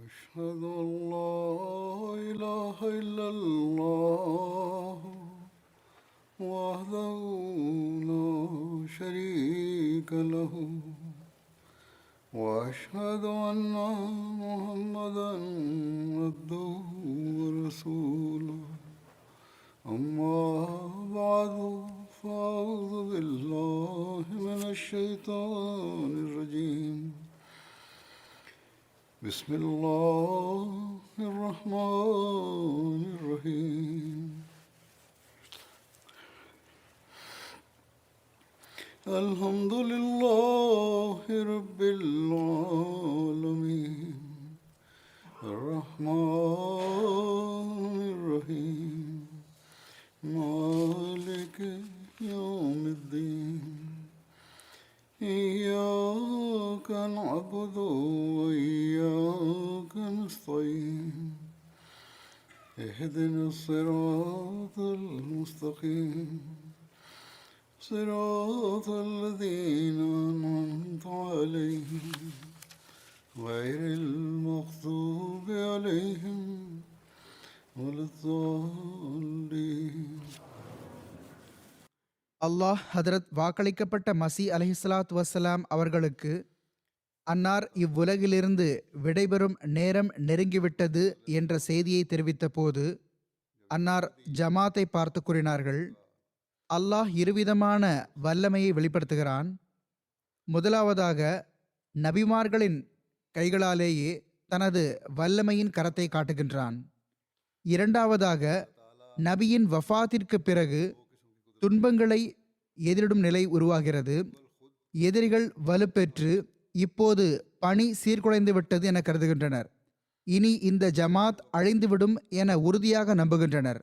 أشهد أن لا إله إلا الله وحده لا شريك له وأشهد أن محمدا عبده ورسوله أما بعد فأعوذ بالله من الشيطان الرجيم بسم الله الرحمن الرحيم الحمد لله رب العالمين الرحمن الرحيم مالك يوم الدين إياك نعبد وإياك نستعين اهدنا الصراط المستقيم صراط الذين أنعمت عليهم غير المغضوب عليهم ولا الضالين. அல்லாஹ் ஹதரத் வாக்களிக்கப்பட்ட மசி அலைஹிஸ்ஸலாத்து வஸ்ஸலாம் அவர்களுக்கு அன்னார் இவ்வுலகிலிருந்து விடைபெறும் நேரம் நெருங்கிவிட்டது என்ற செய்தியை தெரிவித்த போது அன்னார் ஜமாத்தை பார்த்து கூறினார்கள், அல்லாஹ் இருவிதமான வல்லமையை வெளிப்படுத்துகிறான். முதலாவதாக நபிமார்களின் கைகளாலேயே தனது வல்லமையின் கரத்தை காட்டுகின்றான். இரண்டாவதாக நபியின் வஃபாத்திற்கு பிறகு துன்பங்களை எதிரிடும் நிலை உருவாகிறது. எதிரிகள் வலுப்பெற்று இப்போது பணி சீர்குலைந்து விட்டது என கருதுகின்றனர். இனி இந்த ஜமாத் அழிந்துவிடும் என உறுதியாக நம்புகின்றனர்.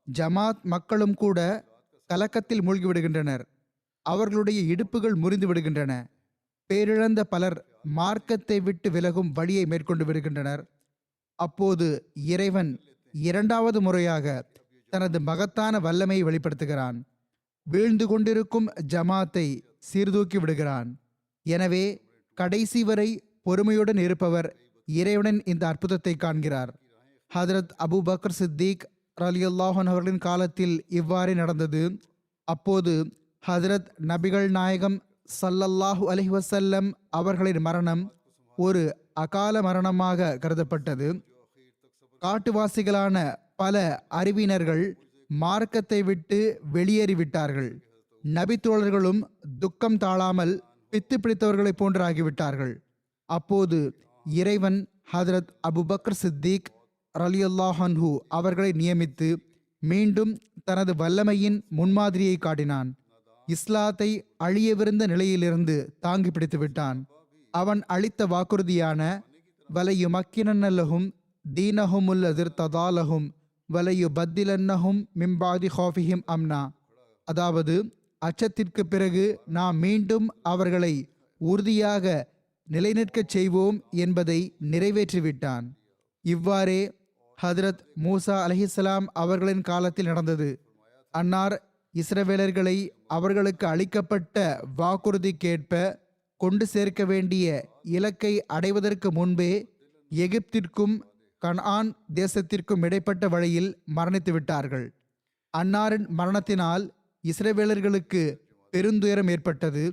ஜமாத் மக்களும் கூட கலக்கத்தில் மூழ்கிவிடுகின்றனர். அவர்களுடைய இடுப்புகள் முறிந்து விடுகின்றன. பேரிழந்த பலர் மார்க்கத்தை விட்டு விலகும் வழியை மேற்கொண்டு விடுகின்றனர். அப்போது இறைவன் இரண்டாவது முறையாக தனது மகத்தான வல்லமையை வெளிப்படுத்துகிறான். வீழ்ந்து கொண்டிருக்கும் ஜமாத்தை சீர்தூக்கி விடுகிறான். எனவே கடைசி வரை பொறுமையுடன் இருப்பவர் இறைவனின் இந்த அற்புதத்தை காண்கிறார். ஹதரத் அபு பக்கர் சித்திக் ரலியல்லாஹு அன்ஹு அவர்களின் காலத்தில் இவ்வாறே நடந்தது. அப்போது ஹதரத் நபிகள் நாயகம் ஸல்லல்லாஹு அலைஹி வஸல்லம் அவர்களின் மரணம் ஒரு அகால மரணமாக கருதப்பட்டது. காட்டுவாசிகளான பல அறிவினர்கள் மார்க்கத்தை விட்டு வெளியேறிவிட்டார்கள். நபித்தோழர்களும் துக்கம் தாழாமல் பித்து பிடித்தவர்களைப் போன்று ஆகிவிட்டார்கள். அப்போது இறைவன் ஹதரத் அபுபக்கர் சித்திக் ரலியல்லாஹு அன்ஹு அவர்களை நியமித்து மீண்டும் தனது வல்லமையின் முன்மாதிரியை காட்டினான். இஸ்லாத்தை அழியவிருந்த நிலையிலிருந்து தாங்கி பிடித்து விட்டான். அவன் அளித்த வாக்குறுதியான வலையு மக்கினல்லஹும் தீனஹுமுல் அதிர்ததாலஹும் வலையு பத்திலன்னஹும் மிம்பாதி ஹாஃபிஹிம் அம்னா, அதாவது அச்சத்திற்கு பிறகு நாம் மீண்டும் அவர்களை உறுதியாக நிலைநிற்கச் செய்வோம் என்பதை நிறைவேற்றிவிட்டான். இவ்வாறே ஹதரத் மூசா அலைஹிஸ்ஸலாம் அவர்களின் காலத்தில் நடந்தது. அன்னார் இஸ்ரவேலர்களை அவர்களுக்கு அளிக்கப்பட்ட வாக்குறுதிக்கேற்ப கொண்டு சேர்க்க வேண்டிய இலக்கை அடைவதற்கு முன்பே எகிப்திற்கும் கன்ஆன் தேசத்திற்கும் இடைப்பட்ட வழியில் மரணித்து விட்டார்கள். அன்னாரின் மரணத்தினால் இஸ்ரவேலர்களுக்கு பெருந்துயரம் ஏற்பட்டது.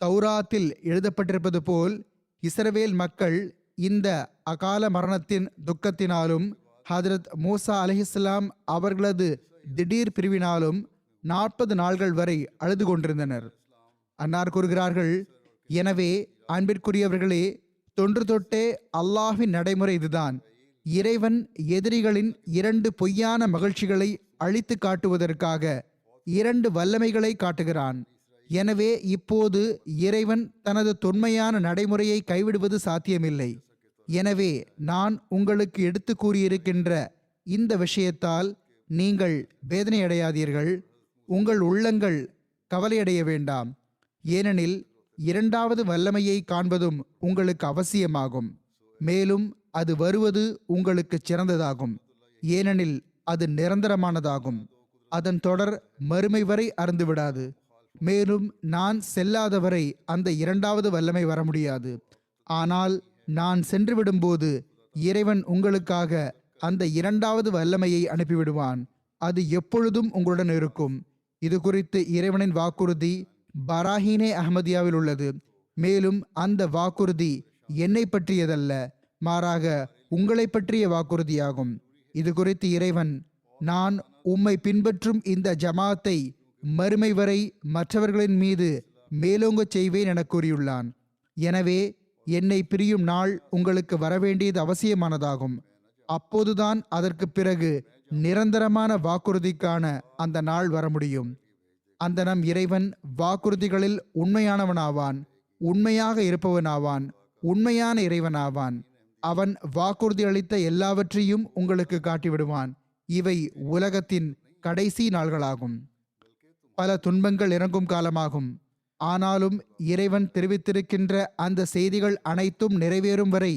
தௌராத்தில் எழுதப்பட்டிருப்பது போல் இஸ்ரவேல் மக்கள் இந்த அகால மரணத்தின் துக்கத்தினாலும் ஹதரத் மூசா அலைஹிஸ்ஸலாம் அவர்களது திடீர் பிரிவினாலும் 40 நாள்கள் வரை அழுது கொண்டிருந்தனர். அன்னார் கூறுகிறார்கள், எனவே அன்பிற்குரியவர்களே, தொன்று தொட்டே அல்லாஹ்வின் நடைமுறை இதுதான். இறைவன் எதிரிகளின் 2 பொய்யான மகிழ்ச்சிகளை அழித்து காட்டுவதற்காக 2 வல்லமைகளை காட்டுகிறான். எனவே இப்போது இறைவன் தனது தொன்மையான நடைமுறையை கைவிடுவது சாத்தியமில்லை. எனவே நான் உங்களுக்கு எடுத்து கூறியிருக்கின்ற இந்த விஷயத்தால் நீங்கள் வேதனையடையாதீர்கள். உங்கள் உள்ளங்கள் கவலையடைய வேண்டாம். ஏனெனில் இரண்டாவது வல்லமையை காண்பதும் உங்களுக்கு அவசியமாகும். மேலும் அது வருவது உங்களுக்கு சிறந்ததாகும். ஏனெனில் அது நிரந்தரமானதாகும். அதன் தொடர் மறுமை வரை அறுந்துவிடாது. மேலும் நான் செல்லாதவரை அந்த இரண்டாவது வல்லமை வர முடியாது. ஆனால் நான் சென்று விடும்போது இறைவன் உங்களுக்காக அந்த இரண்டாவது வல்லமையை அனுப்பிவிடுவான். அது எப்பொழுதும் உங்களுடன் இருக்கும். இது குறித்து இறைவனின் வாக்குறுதி பராஹீனே அஹ்மதியாவில் உள்ளது. மேலும் அந்த வாக்குறுதி என்னை பற்றியதல்ல, மாறாக உங்களை பற்றிய வாக்குறுதியாகும். இது குறித்து இறைவன், நான் உம்மை பின்பற்றும் இந்த ஜமாத்தை மறுமை வரை மற்றவர்களின் மீது மேலோங்கச் செய்வேன் என கூறியுள்ளான். எனவே என்னை பிரியும் நாள் உங்களுக்கு வரவேண்டியது அவசியமானதாகும். அப்போதுதான் அதற்கு பிறகு நிரந்தரமான வாக்குறுதிக்கான அந்த நாள் வர முடியும். அந்த நம் இறைவன் வாக்குறுதிகளில் உண்மையானவனாவான், உண்மையாக இருப்பவனாவான், உண்மையான இறைவனாவான். அவன் வாக்குறுதி அளித்த எல்லாவற்றையும் உங்களுக்கு காட்டிவிடுவான். இவை உலகத்தின் கடைசி நாள்களாகும். பல துன்பங்கள் இறங்கும் காலமாகும். ஆனாலும் இறைவன் தெரிவித்திருக்கின்ற அந்த செய்திகள் அனைத்தும் நிறைவேறும் வரை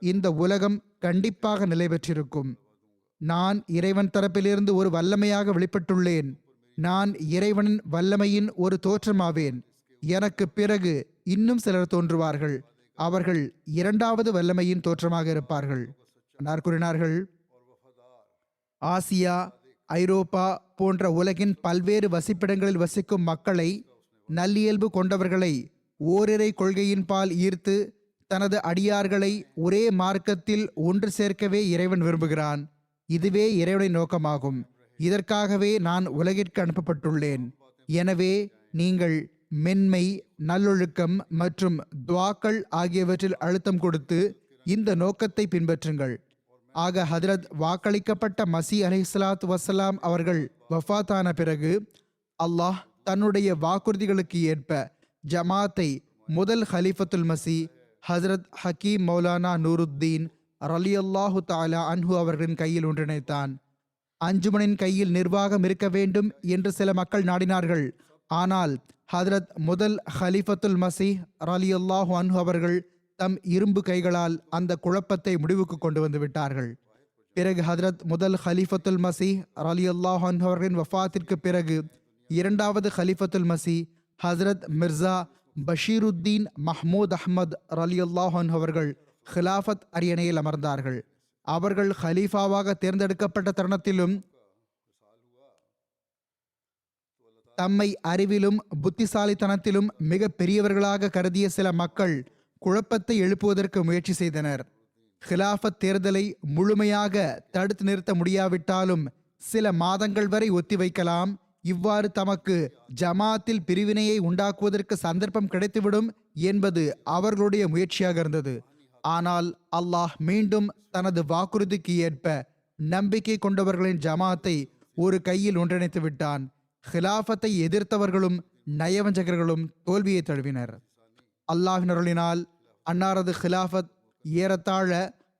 இந்த உலகம் கண்டிப்பாக நிலை பெற்றிருக்கும். நான் இறைவன் தரப்பிலிருந்து ஒரு வல்லமையாக வெளிப்பட்டுள்ளேன். நான் இறைவனின் வல்லமையின் ஒரு தோற்றமாவேன். எனக்கு பிறகு இன்னும் சிலர் தோன்றுவார்கள். அவர்கள் இரண்டாவது வல்லமையின் தோற்றமாக இருப்பார்கள். அன்னார் கூறினார்கள், ஆசியா, ஐரோப்பா போன்ற உலகின் பல்வேறு வசிப்பிடங்களில் வசிக்கும் மக்களை, நல்லியல்பு கொண்டவர்களை ஓரிரை கொள்கையின் பால் ஈர்த்து தனது அடியார்களை ஒரே மார்க்கத்தில் ஒன்று சேர்க்கவே இறைவன் விரும்புகிறான். இதுவே இறைவனின் நோக்கமாகும். இதற்காகவே நான் உலகிற்கு அனுப்பப்பட்டுள்ளேன். எனவே நீங்கள் மென்மை, நல்லொழுக்கம் மற்றும் துவாக்கள் ஆகியவற்றில் அழுத்தம் கொடுத்து இந்த நோக்கத்தை பின்பற்றுங்கள். ஆக ஹதரத் வாக்களிக்கப்பட்ட மசி அலைஹிஸ்ஸலாத்து வஸ்ஸலாம் அவர்கள் வஃபாத்தான பிறகு அல்லாஹ் தன்னுடைய வாக்குறுதிகளுக்கு ஏற்ப ஜமாத்தை முதல் ஹலீஃபத்துல் மசி ஹசரத் ஹக்கீம் மௌலானா நூருத்தீன் ரலியல்லாஹு தஆலா அன்ஹு அவர்களின் கையில் ஒன்றிணைத்தான். அஞ்சுமனின் கையில் நிர்வாகம் இருக்க வேண்டும் என்று சில மக்கள் நாடினார்கள். ஆனால் ஹதரத் முதல் ஹலீஃபத்துல் மசீஹ் ரலியல்லாஹு அன்ஹு அவர்கள் தம் இரும்பு கைகளால் அந்த குழப்பத்தை முடிவுக்கு கொண்டு வந்து விட்டார்கள். பிறகு ஹதரத் முதல் ஹலீஃபத்துல் மசீஹ் ரலியல்லாஹு அன்ஹு அவர்களின் வஃபாத்திற்கு பிறகு இரண்டாவது ஹலீஃபத்துல் மசீஹ் ஹசரத் மிர்சா பஷீருத்தீன் மஹ்மூத் அஹ்மத் ரலியல்லாஹு அன்ஹு அவர்கள் ஹிலாஃபத் அரியணையில் அமர்ந்தார்கள். அவர்கள் ஹலீஃபாவாக தேர்ந்தெடுக்கப்பட்ட தருணத்திலும் தம்மை அறிவிலும் புத்திசாலித்தனத்திலும் மிக பெரியவர்களாக கருதிய சில மக்கள் குழப்பத்தை எழுப்புவதற்கு முயற்சி செய்தனர். ஹிலாஃபத் தேர்தலை முழுமையாக தடுத்து நிறுத்த முடியாவிட்டாலும் சில மாதங்கள் வரை ஒத்திவைக்கலாம். இவ்வாறு தமக்கு ஜமாத்தில் பிரிவினையை உண்டாக்குவதற்கு சந்தர்ப்பம் கிடைத்துவிடும் என்பது அவர்களுடைய முயற்சியாக இருந்தது. ஆனால் அல்லாஹ் மீண்டும் தனது வாக்குறுதிக்கு ஏற்ப நம்பிக்கை கொண்டவர்களின் ஜமாத்தை ஒரு கையில் ஒன்றிணைத்து விட்டான். ஹிலாஃபத்தை எதிர்த்தவர்களும் நயவஞ்சகர்களும் தோல்வியை தழுவினர். அல்லாஹ்வின் அருளினால் அன்னாரது ஹிலாஃபத் ஏறத்தாழ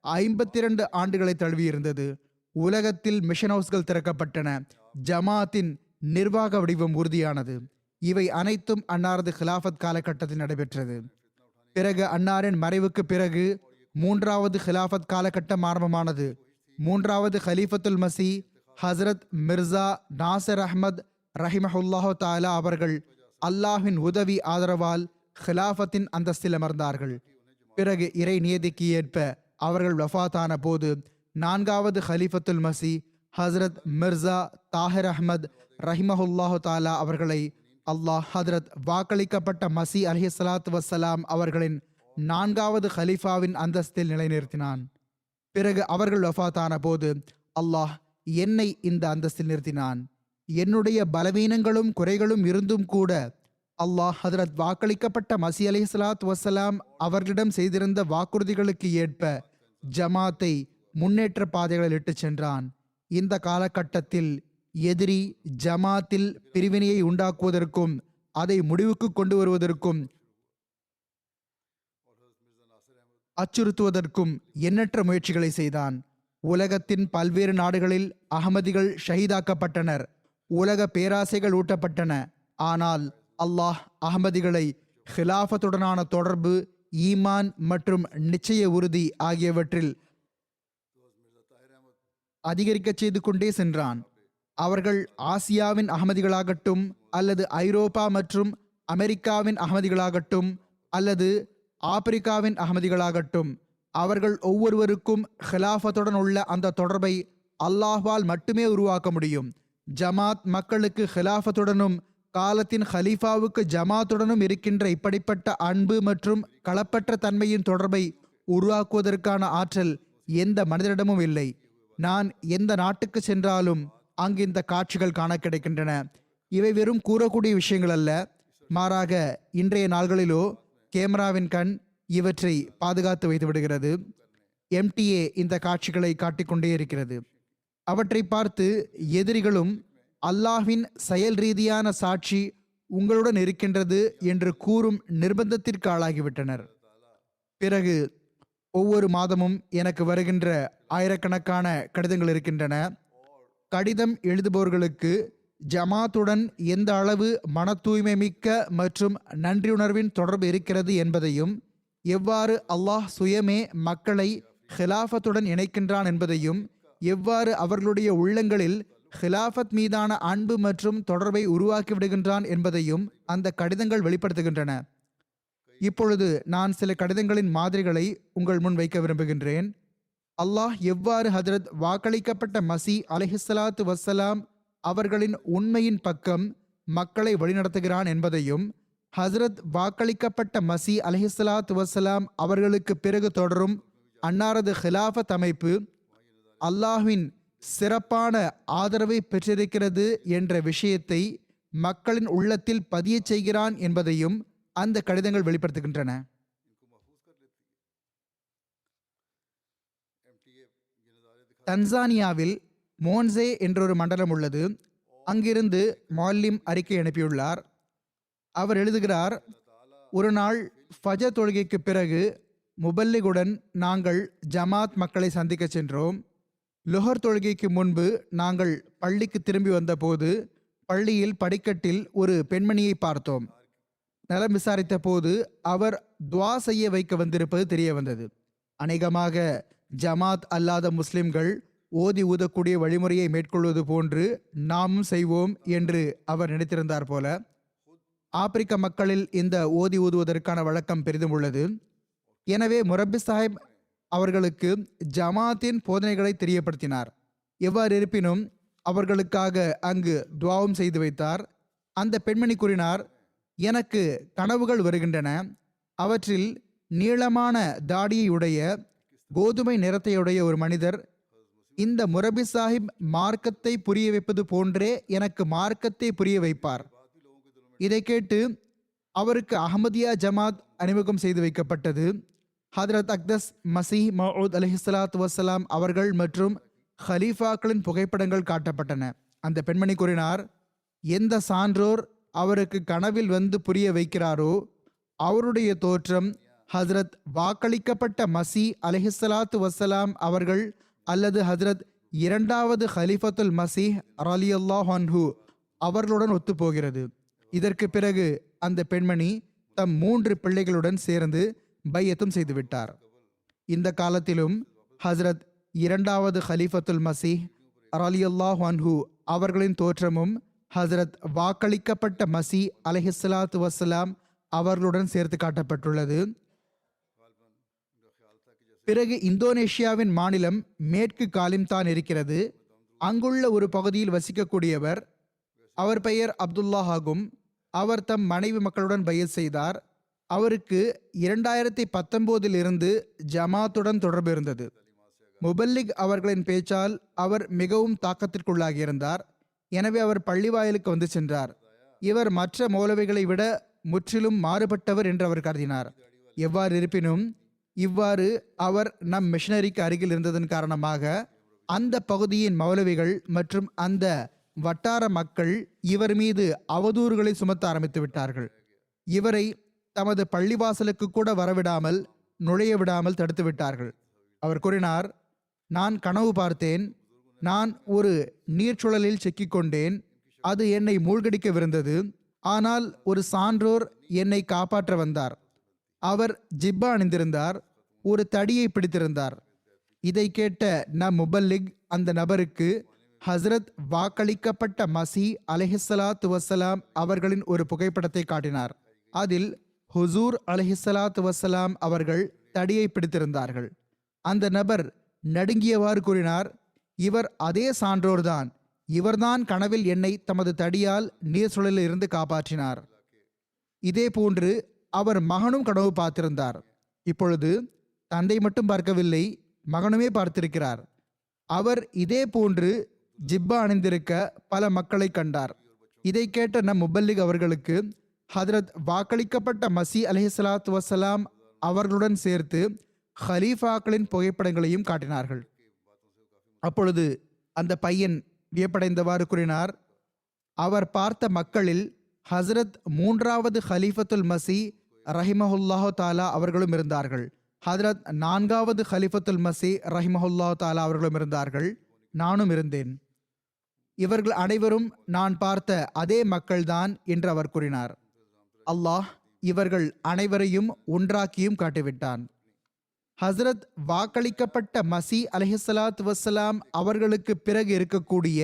52 ஆண்டுகளை தழுவியிருந்தது. உலகத்தில் மிஷன் ஹவுஸ்கள் திறக்கப்பட்டன. ஜமாத்தின் நிர்வாக வடிவம் உறுதியானது. இவை அனைத்தும் அன்னாரது ஹிலாஃபத் காலகட்டத்தில் நடைபெற்றது. பிறகு அன்னாரின் மறைவுக்கு பிறகு மூன்றாவது ஹிலாஃபத் காலகட்டம் ஆரம்பமானது. மூன்றாவது ஹலீஃபத்துல் மசி ஹசரத் மிர்சா நாசர் அஹ்மத் ரஹிமஹுல்லாஹு தஆலா அவர்கள் அல்லாஹ்வின் உதவி ஆதரவால் ஹிலாஃபத்தின் அந்தஸ்தில் அமர்ந்தார்கள். பிறகு இறை நியதிக்கு ஏற்ப அவர்கள் வஃபாத்தான போது நான்காவது ஹலீஃபத்துல் மசி ஹசரத் மிர்சா தாஹிர் அஹ்மத் ரஹிமஹுல்லாஹு தஆலா அவர்களை அல்லாஹ் ஹதரத் வாக்களிக்கப்பட்ட மசி அலைஹிஸ்ஸலாத்து வஸ்ஸலாம் அவர்களின் நான்காவது ஹலீஃபாவின் அந்தஸ்தில் நிலைநிறுத்தினான். பிறகு அவர்கள் வஃபாத்தான போது அல்லாஹ் என்னை இந்த அந்தஸ்தில் நிறுத்தினான். என்னுடைய பலவீனங்களும் குறைகளும் இருந்தும் கூட அல்லாஹ் ஹதரத் வாக்களிக்கப்பட்ட மசி அலைஹிஸ்ஸலாத்து வஸ்ஸலாம் அவர்களிடம் செய்திருந்த வாக்குறுதிகளுக்கு ஏற்ப ஜமாத்தை முன்னேற்ற பாதைகளில் இட்டுச் சென்றான். இந்த காலகட்டத்தில் எதிரி ஜமாத்தில் பிரிவினையை உண்டாக்குவதற்கும் அதை முடிவுக்கு கொண்டு வருவதற்கும் அச்சுறுத்துவதற்கும் எண்ணற்ற முயற்சிகளை செய்தான். உலகத்தின் பல்வேறு நாடுகளில் அகமதிகள் ஷஹீதாக்கப்பட்டனர். உலக பேராசைகள் ஊட்டப்பட்டன. ஆனால் அல்லாஹ் அகமதிகளை ஹிலாஃபத்துடனான தொடர்பு, ஈமான் மற்றும் நிச்சய உறுதி ஆகியவற்றில் அதிகரிக்கச் செய்து கொண்டே சென்றான். அவர்கள் ஆசியாவின் அகமதிகளாகட்டும் அல்லது ஐரோப்பா மற்றும் அமெரிக்காவின் அகமதிகளாகட்டும் அல்லது ஆப்பிரிக்காவின் அகமதிகளாகட்டும் அவர்கள் ஒவ்வொருவருக்கும் ஹிலாஃபத்துடன் உள்ள அந்த தொடர்பை அல்லாஹ்வால் மட்டுமே உருவாக்க முடியும். ஜமாத் மக்களுக்கு ஹிலாஃபத்துடனும் காலத்தின் ஹலீஃபாவுக்கு ஜமாத்துடனும் இருக்கின்ற இப்படிப்பட்ட அன்பு மற்றும் களப்பற்ற தன்மையின் தொடர்பை உருவாக்குவதற்கான ஆற்றல் எந்த மனிதரிடமும் இல்லை. நான் எந்த நாட்டுக்கு சென்றாலும் அங்கு இந்த காட்சிகள் காண கிடைக்கின்றன. இவை வெறும் கூறக்கூடிய விஷயங்கள் அல்ல, மாறாக இன்றைய நாள்களிலோ கேமராவின் கண் இவற்றை பாதுகாத்து வைத்து விடுகிறது. MTA இந்த காட்சிகளை காட்டிக்கொண்டே இருக்கிறது. அவற்றை பார்த்து எதிரிகளும் அல்லாஹ்வின் செயல் ரீதியான சாட்சி உங்களுடன் இருக்கின்றது என்று கூறும் நிர்பந்தத்திற்கு ஆளாகிவிட்டனர். பிறகு ஒவ்வொரு மாதமும் எனக்கு வருகின்ற ஆயிரக்கணக்கான கடிதங்கள் இருக்கின்றன. கடிதம் எழுதுபவர்களுக்கு ஜமாத்துடன் எந்த அளவு மன தூய்மை மிக்க மற்றும் நன்றியுணர்வின் தொடர்பு இருக்கிறது என்பதையும், எவ்வாறு அல்லாஹ் சுயமே மக்களை ஹிலாஃபத்துடன் இணைக்கின்றான் என்பதையும், எவ்வாறு அவர்களுடைய உள்ளங்களில் ஹிலாஃபத் மீதான அன்பு மற்றும் தொடர்பை உருவாக்கி விடுகின்றான் என்பதையும் அந்த கடிதங்கள் வெளிப்படுத்துகின்றன. இப்பொழுது நான் சில கடிதங்களின் மாதிரிகளை உங்கள் முன் வைக்க விரும்புகின்றேன். அல்லாஹ் எவ்வாறு ஹஜ்ரத் வாக்களிக்கப்பட்ட மசி அலைஹிஸ்ஸலாத்து வஸ்ஸலாம் அவர்களின் உண்மையின் பக்கம் மக்களை வழிநடத்துகிறான் என்பதையும், ஹஜ்ரத் வாக்களிக்கப்பட்ட மசி அலைஹிஸ்ஸலாத்து வஸ்ஸலாம் அவர்களுக்கு பிறகு தொடரும் அன்னாரது ஹிலாஃபத் அமைப்பு அல்லாஹ்வின் சிறப்பான ஆதரவை பெற்றிருக்கிறது என்ற விஷயத்தை மக்களின் உள்ளத்தில் பதியச் செய்கிறான் என்பதையும் அந்த கடிதங்கள் வெளிப்படுத்துகின்றன. தன்சானியாவில் மோன்சே என்றொரு மண்டலம் உள்ளது. அங்கிருந்து மௌல்லிம் அறிக்கை அனுப்பியுள்ளார். அவர் எழுதுகிறார், ஒரு நாள் ஃபஜர் தொழுகைக்கு பிறகு முபல்லிகுடன் நாங்கள் ஜமாத் மக்களை சந்திக்க சென்றோம். லுஹர் தொழுகைக்கு முன்பு நாங்கள் பள்ளிக்கு திரும்பி வந்தபோது பள்ளியில் படிக்கட்டில் ஒரு பெண்மணியை பார்த்தோம். நலம் விசாரித்த போது அவர் துவா செய்ய வைக்க வந்திருப்பது தெரிய வந்தது. அநேகமாக ஜமாத் அல்லாத முஸ்லிம்கள் ஓதி ஊதக்கூடிய வழிமுறையை மேற்கொள்வது போன்று நாமும் செய்வோம் என்று அவர் நினைத்திருந்தார் போல. ஆப்பிரிக்க மக்களில் இந்த ஓதி ஊதுவதற்கான வழக்கம் பெரிதும் உள்ளது. எனவே முரப்பி சாஹிப் அவர்களுக்கு ஜமாத்தின் போதனைகளை தெரியப்படுத்தினார். எவ்வாறு இருப்பினும் அவர்களுக்காக அங்கு துவாவும் செய்து வைத்தார். அந்த பெண்மணி கூறினார், எனக்கு கனவுகள் வருகின்றன. அவற்றில் நீளமான தாடியை உடைய கோதுமை நிறத்தையுடைய ஒரு மனிதர் இந்த முரபி சாஹிப் மார்க்கத்தை புரிய வைப்பது போன்றே எனக்கு மார்க்கத்தை புரிய வைப்பார். இதை கேட்டு அவருக்கு அஹமதியா ஜமாத் அறிமுகம் செய்து வைக்கப்பட்டது. ஹதரத் அக்தஸ் மசீஹ் மவுத் அலைஹிஸ்ஸலாத்து வஸ்ஸலாம் அவர்கள் மற்றும் ஹலீஃபாக்களின் புகைப்படங்கள் காட்டப்பட்டன. அந்த பெண்மணி கூறினார், எந்த சான்றோர் அவருக்கு கனவில் வந்து புரிய வைக்கிறாரோ அவருடைய தோற்றம் ஹஜ்ரத் வாக்களிக்கப்பட்ட மசி அலைஹிஸ்ஸலாத்து வஸ்ஸலாம் அவர்கள் அல்லது ஹஜ்ரத் இரண்டாவது ஹலிஃபத்துல் மசீஹ் ரலியல்லாஹு அன்ஹு அவர்களுடன் ஒத்துப்போகிறது. இதற்கு பிறகு அந்த பெண்மணி தம் 3 பிள்ளைகளுடன் சேர்ந்து பையத்தும் செய்துவிட்டார். இந்த காலத்திலும் ஹஜ்ரத் இரண்டாவது ஹலிஃபத்துல் மசீஹ் ரலியல்லாஹு அன்ஹு அவர்களின் தோற்றமும் ஹஜ்ரத் வாக்களிக்கப்பட்ட மசி அலைஹிஸ்ஸலாத்து வஸ்ஸலாம் அவர்களுடன் சேர்த்து காட்டப்பட்டுள்ளது. பிறகு இந்தோனேஷியாவின் மாநிலம் மேற்கு காலிம்தான் இருக்கிறது. அங்குள்ள ஒரு பகுதியில் வசிக்கக்கூடியவர், அவர் பெயர் அப்துல்லாஹ் ஆகும். அவர் தம் மனைவி மக்களுடன் பையத் செய்தார். அவருக்கு 2019 இருந்து ஜமாத்துடன் தொடர்பு இருந்தது. முபல்லிக் அவர்களின் பேச்சால் அவர் மிகவும் தாக்கத்திற்குள்ளாகியிருந்தார். எனவே அவர் பள்ளிவாயலுக்கு வந்து சென்றார். இவர் மற்ற மௌலவிகளை விட முற்றிலும் மாறுபட்டவர் என்று அவர் கருதினார். எவ்வாறு இருப்பினும் இவ்வாறு அவர் நம் மிஷனரிக்கு அருகில் இருந்ததன் காரணமாக அந்த பகுதியின் மௌலவிகள் மற்றும் அந்த வட்டார மக்கள் இவர் மீது அவதூறுகளை சுமத்த ஆரம்பித்து விட்டார்கள். இவரை தமது பள்ளிவாசலுக்கு கூட வரவிடாமல் நுழைய விடாமல் தடுத்து விட்டார்கள். அவர் கூறினார், நான் கனவு பார்த்தேன். நான் ஒரு நீர்ச்சுழலில் சிக்கிக்கொண்டேன். அது என்னை மூழ்கடிக்கவிருந்தது. ஆனால் ஒரு சான்றோர் என்னை காப்பாற்ற வந்தார். அவர் ஜிப்பா அணிந்திருந்தார், ஒரு தடியை பிடித்திருந்தார். இதை கேட்ட நம் முபல்லிக் அந்த நபருக்கு ஹஸ்ரத் வாக்களிக்கப்பட்ட மசி அலைஹிஸ்ஸலாத்து வஸ்ஸலாம் அவர்களின் ஒரு புகைப்படத்தை காட்டினார். அதில் ஹுசூர் அலைஹிஸ்ஸலாத்து வஸ்ஸலாம் அவர்கள் தடியை பிடித்திருந்தார்கள். அந்த நபர் நடுங்கியவாறு கூறினார், இவர் அதே சான்றோர்தான். இவர்தான் கனவில் என்னை தமது தடியால் நீர் சுழலில் இருந்து காப்பாற்றினார். இதே போன்று அவர் மகனும் கனவு பார்த்திருந்தார். இப்பொழுது தந்தை மட்டும் பார்க்கவில்லை, மகனுமே பார்த்திருக்கிறார். அவர் இதே போன்று ஜிப்பா அணிந்திருக்க பல மக்களை கண்டார். இதை கேட்ட நம் முபல்லிக் அவர்களுக்கு ஹதரத் வாக்களிக்கப்பட்ட மசி அலைஹிஸ்ஸலாத்து வசலாம் அவர்களுடன் சேர்த்து ஹலீஃபாக்களின் புகைப்படங்களையும் காட்டினார்கள். அப்பொழுது அந்த பையன் வியப்படைந்தவாறு கூறினார், அவர் பார்த்த மக்களில் ஹசரத் 3வது ஹலீஃபத்துல் மசி ரஹிமஹுல்லாஹு தாலா அவர்களும் இருந்தார்கள். ஹதரத் 4வது ஹலீஃபத்துல் மசி ரஹிமஹுல்லாஹு தாலா அவர்களும் இருந்தார்கள். நானும் இருந்தேன். இவர்கள் அனைவரும் நான் பார்த்த அதே மக்கள்தான் என்று அவர் கூறினார். அல்லாஹ் இவர்கள் அனைவரையும் ஒன்றாக்கியும் காட்டிவிட்டான். ஹசரத் வாக்களிக்கப்பட்ட மசி அலைஹிஸ்ஸலாத்து வஸ்ஸலாம் அவர்களுக்கு பிறகு இருக்கக்கூடிய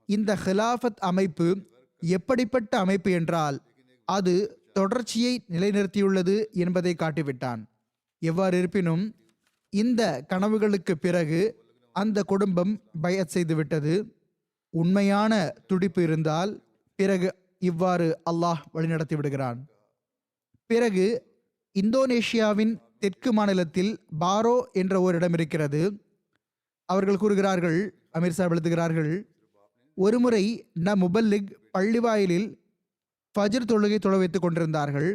இந்த ஹிலாஃபத் அமைப்பு எப்படிப்பட்ட அமைப்பு என்றால் அது தொடர்ச்சியை நிலைநிறுத்தியுள்ளது என்பதை காட்டிவிட்டான். எவ்வாறு இருப்பினும் இந்த கனவுகளுக்கு பிறகு அந்த குடும்பம் பைஅத் செய்துவிட்டது. உண்மையான துடிப்பு இருந்தால் பிறகு இவ்வாறு அல்லாஹ் வழிநடத்தி விடுகிறான். பிறகு இந்தோனேஷியாவின் தெற்கு மாநிலத்தில் பாரோ என்ற ஒரு இடம் இருக்கிறது. அவர்கள் கூறுகிறார்கள், அமீர் சாஹிப் எழுதுகிறார்கள், ஒருமுறை முபல்லிக் பள்ளிவாயிலில் ஃபஜ்ர் தொழுகை தொழ வைத்துக் கொண்டிருந்தார்கள்.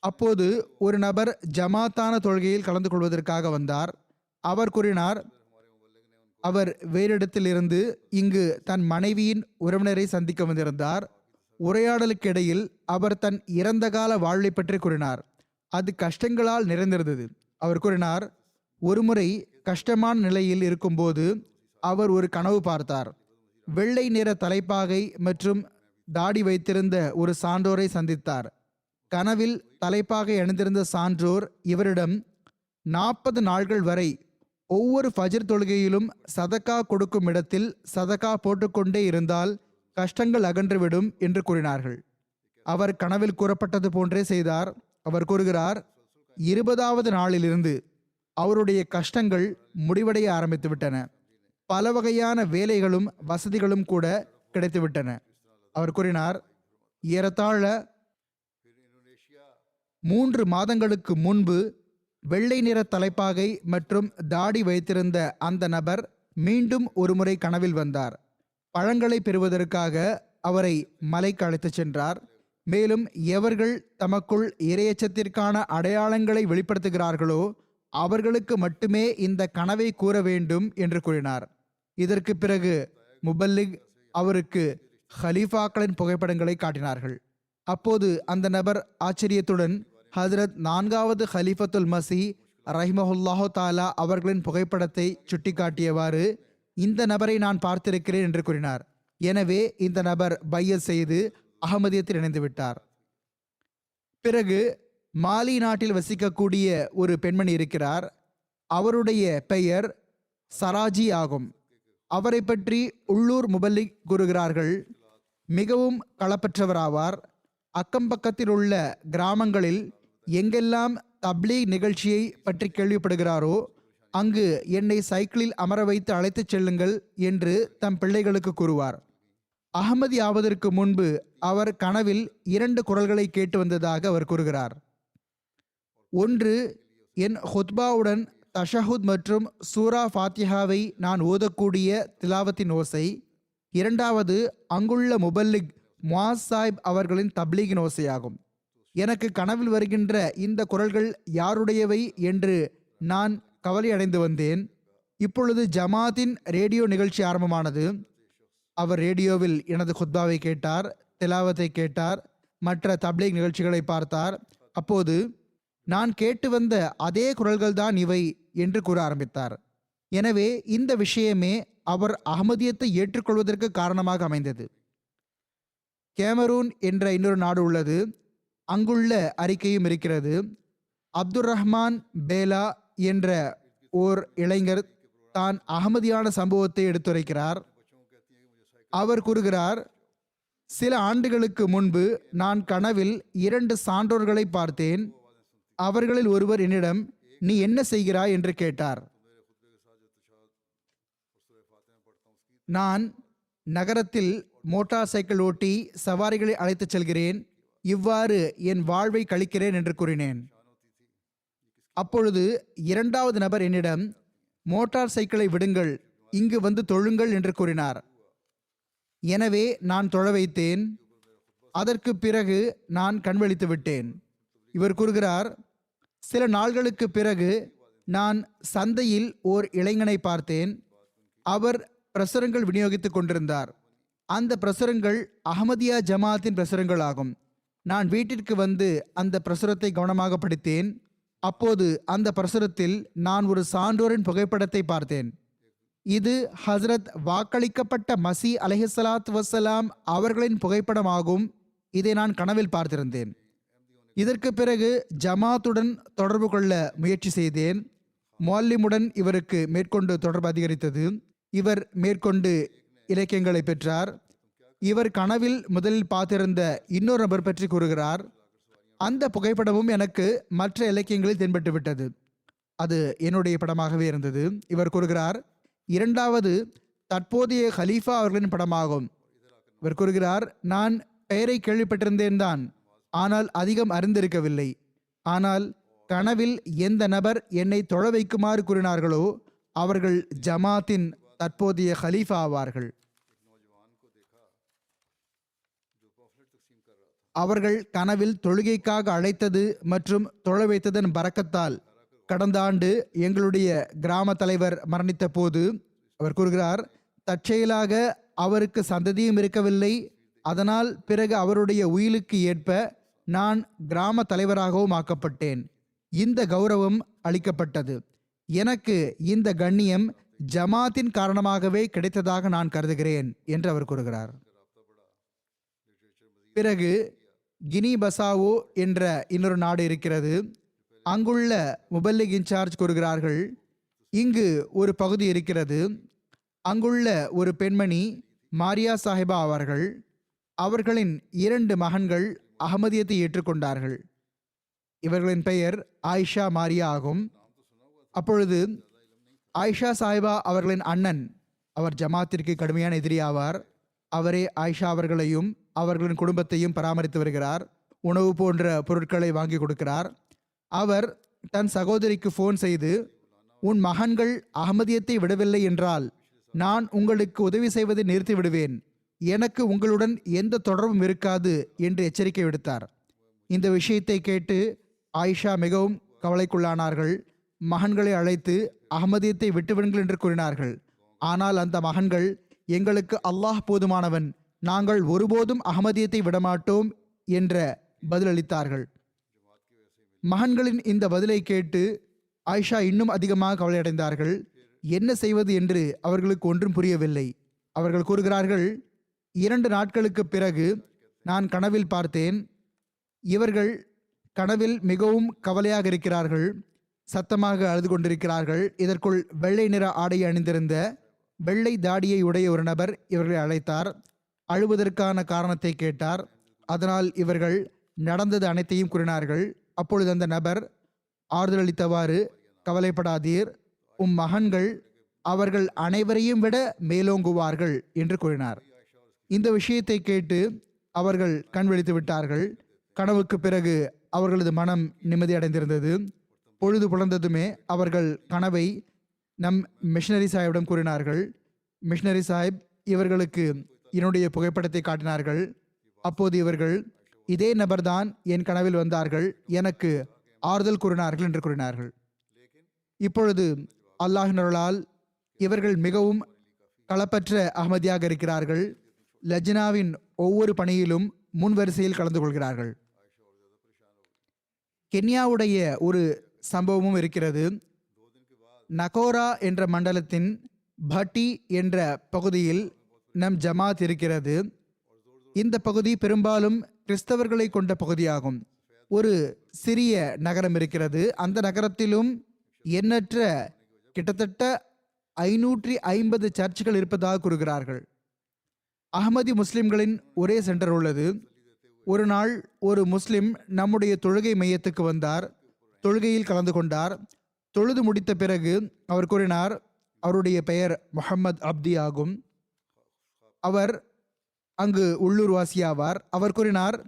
அப்போது ஒரு நபர் ஜமாத்தான தொழுகையில் கலந்து கொள்வதற்காக வந்தார். அவர் கூறினார், அவர் வேறு இடத்திலிருந்து இங்கு தன் மனைவியின் உறவினரை சந்திக்க வந்திருந்தார். உரையாடலுக்கு இடையில் அவர் தன் இறந்த கால வாழ்வை பற்றி கூறினார். அது கஷ்டங்களால் நிறைந்திருந்தது. அவர் கூறினார், ஒருமுறை கஷ்டமான நிலையில் இருக்கும்போது அவர் ஒரு கனவு பார்த்தார். வெள்ளை நிற தலைப்பாகை மற்றும் தாடி வைத்திருந்த ஒரு சான்றோரை சந்தித்தார். கனவில் தலைப்பாகை அணிந்திருந்த சான்றோர் இவரிடம் 40 நாட்கள் வரை ஒவ்வொரு ஃபஜ்ர் தொழுகையிலும் சதக்கா கொடுக்கும் இடத்தில் சதக்கா போட்டுக்கொண்டே இருந்தால் கஷ்டங்கள் அகன்றுவிடும் என்று கூறினார்கள். அவர் கனவில் கூறப்பட்டது போன்றே செய்தார். அவர் கூறுகிறார், 20வது நாளிலிருந்து அவருடைய கஷ்டங்கள் முடிவடைய ஆரம்பித்து விட்டன. பல வகையான வேலைகளும் வசதிகளும் கூட கிடைத்துவிட்டன. அவர் கூறினார், ஏறத்தாழ 3 மாதங்களுக்கு முன்பு வெள்ளை நிற தலைப்பாகை மற்றும் தாடி வைத்திருந்த அந்த நபர் மீண்டும் ஒருமுறை கனவில் வந்தார். பழங்களை பெறுவதற்காக அவரை மலைக்கு அழைத்துச் சென்றார். மேலும் எவர்கள் தமக்குள் இறையச்சத்திற்கான அடையாளங்களை வெளிப்படுத்துகிறார்களோ அவர்களுக்கு மட்டுமே இந்த கனவை கூற வேண்டும் என்று கூறினார். இதற்கு பிறகு முபல்லிக் அவருக்கு ஹலீஃபாக்களின் புகைப்படங்களை காட்டினார்கள். அப்போது அந்த நபர் ஆச்சரியத்துடன் ஹஜ்ரத் 4வது ஹலீஃபத்துல் மசி ரஹிமஹுல்லாஹு தாலா அவர்களின் புகைப்படத்தை சுட்டிக்காட்டியவாறு, இந்த நபரை நான் பார்த்திருக்கிறேன் என்று கூறினார். எனவே இந்த நபர் பையத் செய்து அகமதியத்தில் இணைந்து விட்டார். பிறகு மாலி நாட்டில் வசிக்கக்கூடிய ஒரு பெண்மணி இருக்கிறார். அவருடைய பெயர் சராஜி ஆகும். அவரை பற்றி உள்ளூர் முபல்லிக் கூறுகிறார்கள், மிகவும் களப்பற்றவராவார். அக்கம்பக்கத்தில் உள்ள கிராமங்களில் எங்கெல்லாம் தப்லீக் நிகழ்ச்சியை பற்றி கேள்விப்படுகிறாரோ அங்கு என்னை சைக்கிளில் அமர வைத்து அழைத்துச் செல்லுங்கள் என்று தம் பிள்ளைகளுக்கு கூறுவார். அகமதி ஆவதற்கு முன்பு அவர் கனவில் 2 குரல்களை கேட்டு வந்ததாக அவர் கூறுகிறார். ஒன்று, என் ஹுத்பாவுடன் தஷஹுத் மற்றும் சூரா ஃபாத்திஹாவை நான் ஓதக்கூடிய திலாவத்தின் ஓசை. 2வது, அங்குள்ள முபல்லிக் முஆஸ் சாஹிப் அவர்களின் தப்லீகின் ஓசையாகும். எனக்கு கனவில் வருகின்ற இந்த குரல்கள் யாருடையவை என்று நான் கவலை அடைந்து வந்தேன். இப்பொழுது ஜமாத்தின் ரேடியோ நிகழ்ச்சி ஆரம்பமானது. அவர் ரேடியோவில் எனது குத்பாவை கேட்டார், திலாவத்தை கேட்டார், மற்ற தப்லீக் நிகழ்ச்சிகளை பார்த்தார். அப்போது நான் கேட்டு வந்த அதே குரல்கள்தான் இவை என்று கூற ஆரம்பித்தார். எனவே இந்த விஷயமே அவர் அகமதியத்தை ஏற்றுக்கொள்வதற்கு காரணமாக அமைந்தது. கேமரூன் என்ற இன்னொரு நாடு உள்ளது. அங்குள்ள அறிக்கையும் இருக்கிறது. அப்துர் ரஹ்மான் பேலா என்ற ஓர் இளைஞர் தான் அகமதியான சம்பவத்தை எடுத்துரைக்கிறார். அவர் கூறுகிறார், சில ஆண்டுகளுக்கு முன்பு நான் கனவில் 2 சான்றோர்களை பார்த்தேன். அவர்களில் ஒருவர் என்னிடம், நீ என்ன செய்கிறாய் என்று கேட்டார். நான் நகரத்தில் மோட்டார் சைக்கிள் ஓட்டி சவாரிகளை அழைத்துச் செல்கிறேன், இவ்வாறு என் வாழ்வை கழிக்கிறேன் என்று கூறினேன். அப்பொழுது இரண்டாவது நபர் என்னிடம், மோட்டார் சைக்கிளை விடுங்கள், இங்கு வந்து தொழுங்கள் என்று கூறினார். எனவே நான் தொழ வைத்தேன். அதற்கு பிறகு நான் கண்விழித்து விட்டேன். இவர் கூறுகிறார், சில நாள்களுக்கு பிறகு நான் சந்தையில் ஓர் இளைஞனை பார்த்தேன். அவர் பிரசுரங்கள் விநியோகித்துக் கொண்டிருந்தார். அந்த பிரசுரங்கள் அஹ்மதியா ஜமாத்தின் பிரசுரங்கள் ஆகும். நான் வீட்டிற்கு வந்து அந்த பிரசுரத்தை கவனமாக படித்தேன். அப்போது அந்த பிரசுரத்தில் நான் ஒரு சான்றோரின் புகைப்படத்தை பார்த்தேன். இது ஹஸ்ரத் வாக்களிக்கப்பட்ட மசி அலைஹிஸ்ஸலாத்து வஸ்ஸலாம் அவர்களின் புகைப்படமாகும். இதை நான் கனவில் பார்த்திருந்தேன். இதற்கு பிறகு ஜமாத்துடன் தொடர்பு கொள்ள முயற்சி செய்தேன். முஅல்லிமுடன் இவருக்கு மேற்கொண்டு தொடர்பு அதிகரித்தது. இவர் மேற்கொண்டு இலக்கியங்களை பெற்றார். இவர் கனவில் முதலில் பார்த்திருந்த இன்னொரு நபர் பற்றி கூறுகிறார். அந்த புகைப்படமும் எனக்கு மற்ற இலக்கியங்களில் தென்பட்டு விட்டது. அது என்னுடைய படமாகவே இருந்தது. இவர் கூறுகிறார், இரண்டாவது தற்போதைய ஹலீஃபா அவர்களின் படமாகும். இவர் கூறுகிறார், நான் பெயரை கேள்விப்பட்டிருந்தேன் தான், ஆனால் அதிகம் அறிந்திருக்கவில்லை. ஆனால் கனவில் எந்த நபர் என்னை தொழ வைக்குமாறு கூறினார்களோ அவர்கள் ஜமாத்தின் தற்போதைய ஹலீஃபா ஆவார்கள். அவர்கள் கனவில் தொழுகைக்காக அழைத்தது மற்றும் தொழ வைத்ததன் பரக்கத்தால் கடந்த ஆண்டு எங்களுடைய கிராம தலைவர் மரணித்த போது அவர் கூறுகிறார், தற்செயலாக அவருக்கு சந்ததியும் இருக்கவில்லை. அதனால் பிறகு அவருடைய உயிலுக்கு ஏற்ப நான் கிராம தலைவராகவும் ஆக்கப்பட்டேன். இந்த கௌரவம் அளிக்கப்பட்டது. எனக்கு இந்த கண்ணியம் ஜமாத்தின் காரணமாகவே கிடைத்ததாக நான் கருதுகிறேன் என்று அவர் கூறுகிறார். பிறகு கினி பசாவோ என்ற இன்னொரு நாடு இருக்கிறது. அங்குள்ள முபல்லிக் இன்சார்ஜ் கூறுகிறார்கள், இங்கு ஒரு பகுதி இருக்கிறது. அங்குள்ள ஒரு பெண்மணி மாரியா சாஹிபா ஆவார்கள். அவர்களின் 2 மகன்கள் அகமதியத்தை ஏற்றுக்கொண்டார்கள். இவர்களின் பெயர் ஆயிஷா மாரியா ஆகும். அப்பொழுது ஆயிஷா சாஹிபா அவர்களின் அண்ணன், அவர் ஜமாத்திற்கு கடுமையான எதிரி ஆவார். அவரே ஆயிஷா அவர்களையும் அவர்களின் குடும்பத்தையும் பராமரித்து வருகிறார். உணவு போன்ற பொருட்களை வாங்கி கொடுக்கிறார். அவர் தன் சகோதரிக்கு ஃபோன் செய்து, உன் மகன்கள் அகமதியத்தை விடவில்லை என்றால் நான் உங்களுக்கு உதவி செய்வதை நிறுத்தி விடுவேன், எனக்கு உங்களுடன் எந்த தொடர்பும் இருக்காது என்று எச்சரிக்கை விடுத்தார். இந்த விஷயத்தை கேட்டு ஆயிஷா மிகவும் கவலைக்குள்ளானார்கள். மகன்களை அழைத்து அகமதியத்தை விட்டுவிடுங்கள் என்று கூறினார்கள். ஆனால் அந்த மகன்கள், எங்களுக்கு அல்லாஹ் போதுமானவன், நாங்கள் ஒருபோதும் அகமதியத்தை விடமாட்டோம் என்ற பதிலளித்தார்கள். மகன்களின் இந்த பதிலை கேட்டு ஆயிஷா இன்னும் அதிகமாக கவலையடைந்தார்கள். என்ன செய்வது என்று அவர்களுக்கு ஒன்றும் புரியவில்லை. அவர்கள் கூறுகிறார்கள், 2 நாட்களுக்கு பிறகு நான் கனவில் பார்த்தேன். இவர்கள் கனவில் மிகவும் கவலையாக இருக்கிறார்கள், சத்தமாக அழுது கொண்டிருக்கிறார்கள். இதற்குள் வெள்ளை நிற ஆடை அணிந்திருந்த வெள்ளை தாடியை உடைய ஒரு நபர் இவர்களை அழைத்தார். அழுவதற்கான காரணத்தை கேட்டார். அதனால் இவர்கள் நடந்தது அனைத்தையும் கூறினார்கள். அப்பொழுது அந்த நபர் ஆறுதலளித்தவாறு, கவலைப்படாதீர், மகன்கள் அவர்கள் அனைவரையும் விட மேலோங்குவார்கள் என்று கூறினார். இந்த விஷயத்தை கேட்டு அவர்கள் கண் விழித்து விட்டார்கள். கனவுக்கு பிறகு அவர்களது மனம் நிம்மதியடைந்திருந்தது. பொழுது புலர்ந்ததுமே அவர்கள் கனவை நம் மிஷனரி சாஹிப்பிடம் கூறினார்கள். மிஷனரி சாஹிப் இவர்களுக்கு என்னுடைய புகைப்படத்தை காட்டினார்கள். அப்போது இவர்கள், இதே நபர்தான் என் கனவில் வந்தார்கள், எனக்கு ஆறுதல் கூறினார்கள் என்று கூறினார்கள். இப்பொழுது அல்லாஹ்வின் அருளால் இவர்கள் மிகவும் களப்பற்ற அகமதியாக இருக்கிறார்கள். லஜ்னாவின் ஒவ்வொரு பணியிலும் முன்வரிசையில் கலந்து கொள்கிறார்கள். கென்யாவுடைய ஒரு சம்பவமும் இருக்கிறது. நகோரா என்ற மண்டலத்தின் பட்டி என்ற பகுதியில் நம் ஜமாத் இருக்கிறது. இந்த பகுதி பெரும்பாலும் கிறிஸ்தவர்களை கொண்ட பகுதியாகும். ஒரு சிறிய நகரம் இருக்கிறது. அந்த நகரத்திலும் எண்ணற்ற கிட்டத்தட்ட 550 சர்ச்சுகள் இருப்பதாக கூறுகிறார்கள். அஹ்மதி முஸ்லிம்களின் ஒரே சென்டர் உள்ளது. ஒரு நாள் ஒரு முஸ்லிம் நம்முடைய தொழுகை மையத்துக்கு வந்தார். தொழுகையில் கலந்து கொண்டார். தொழுது முடித்த பிறகு அவர் கூறினார், அவருடைய பெயர் முஹம்மது அப்தி ஆகும். அவர் அங்கு உள்ளூர்வாசியாவார். அவர் கூறினார்,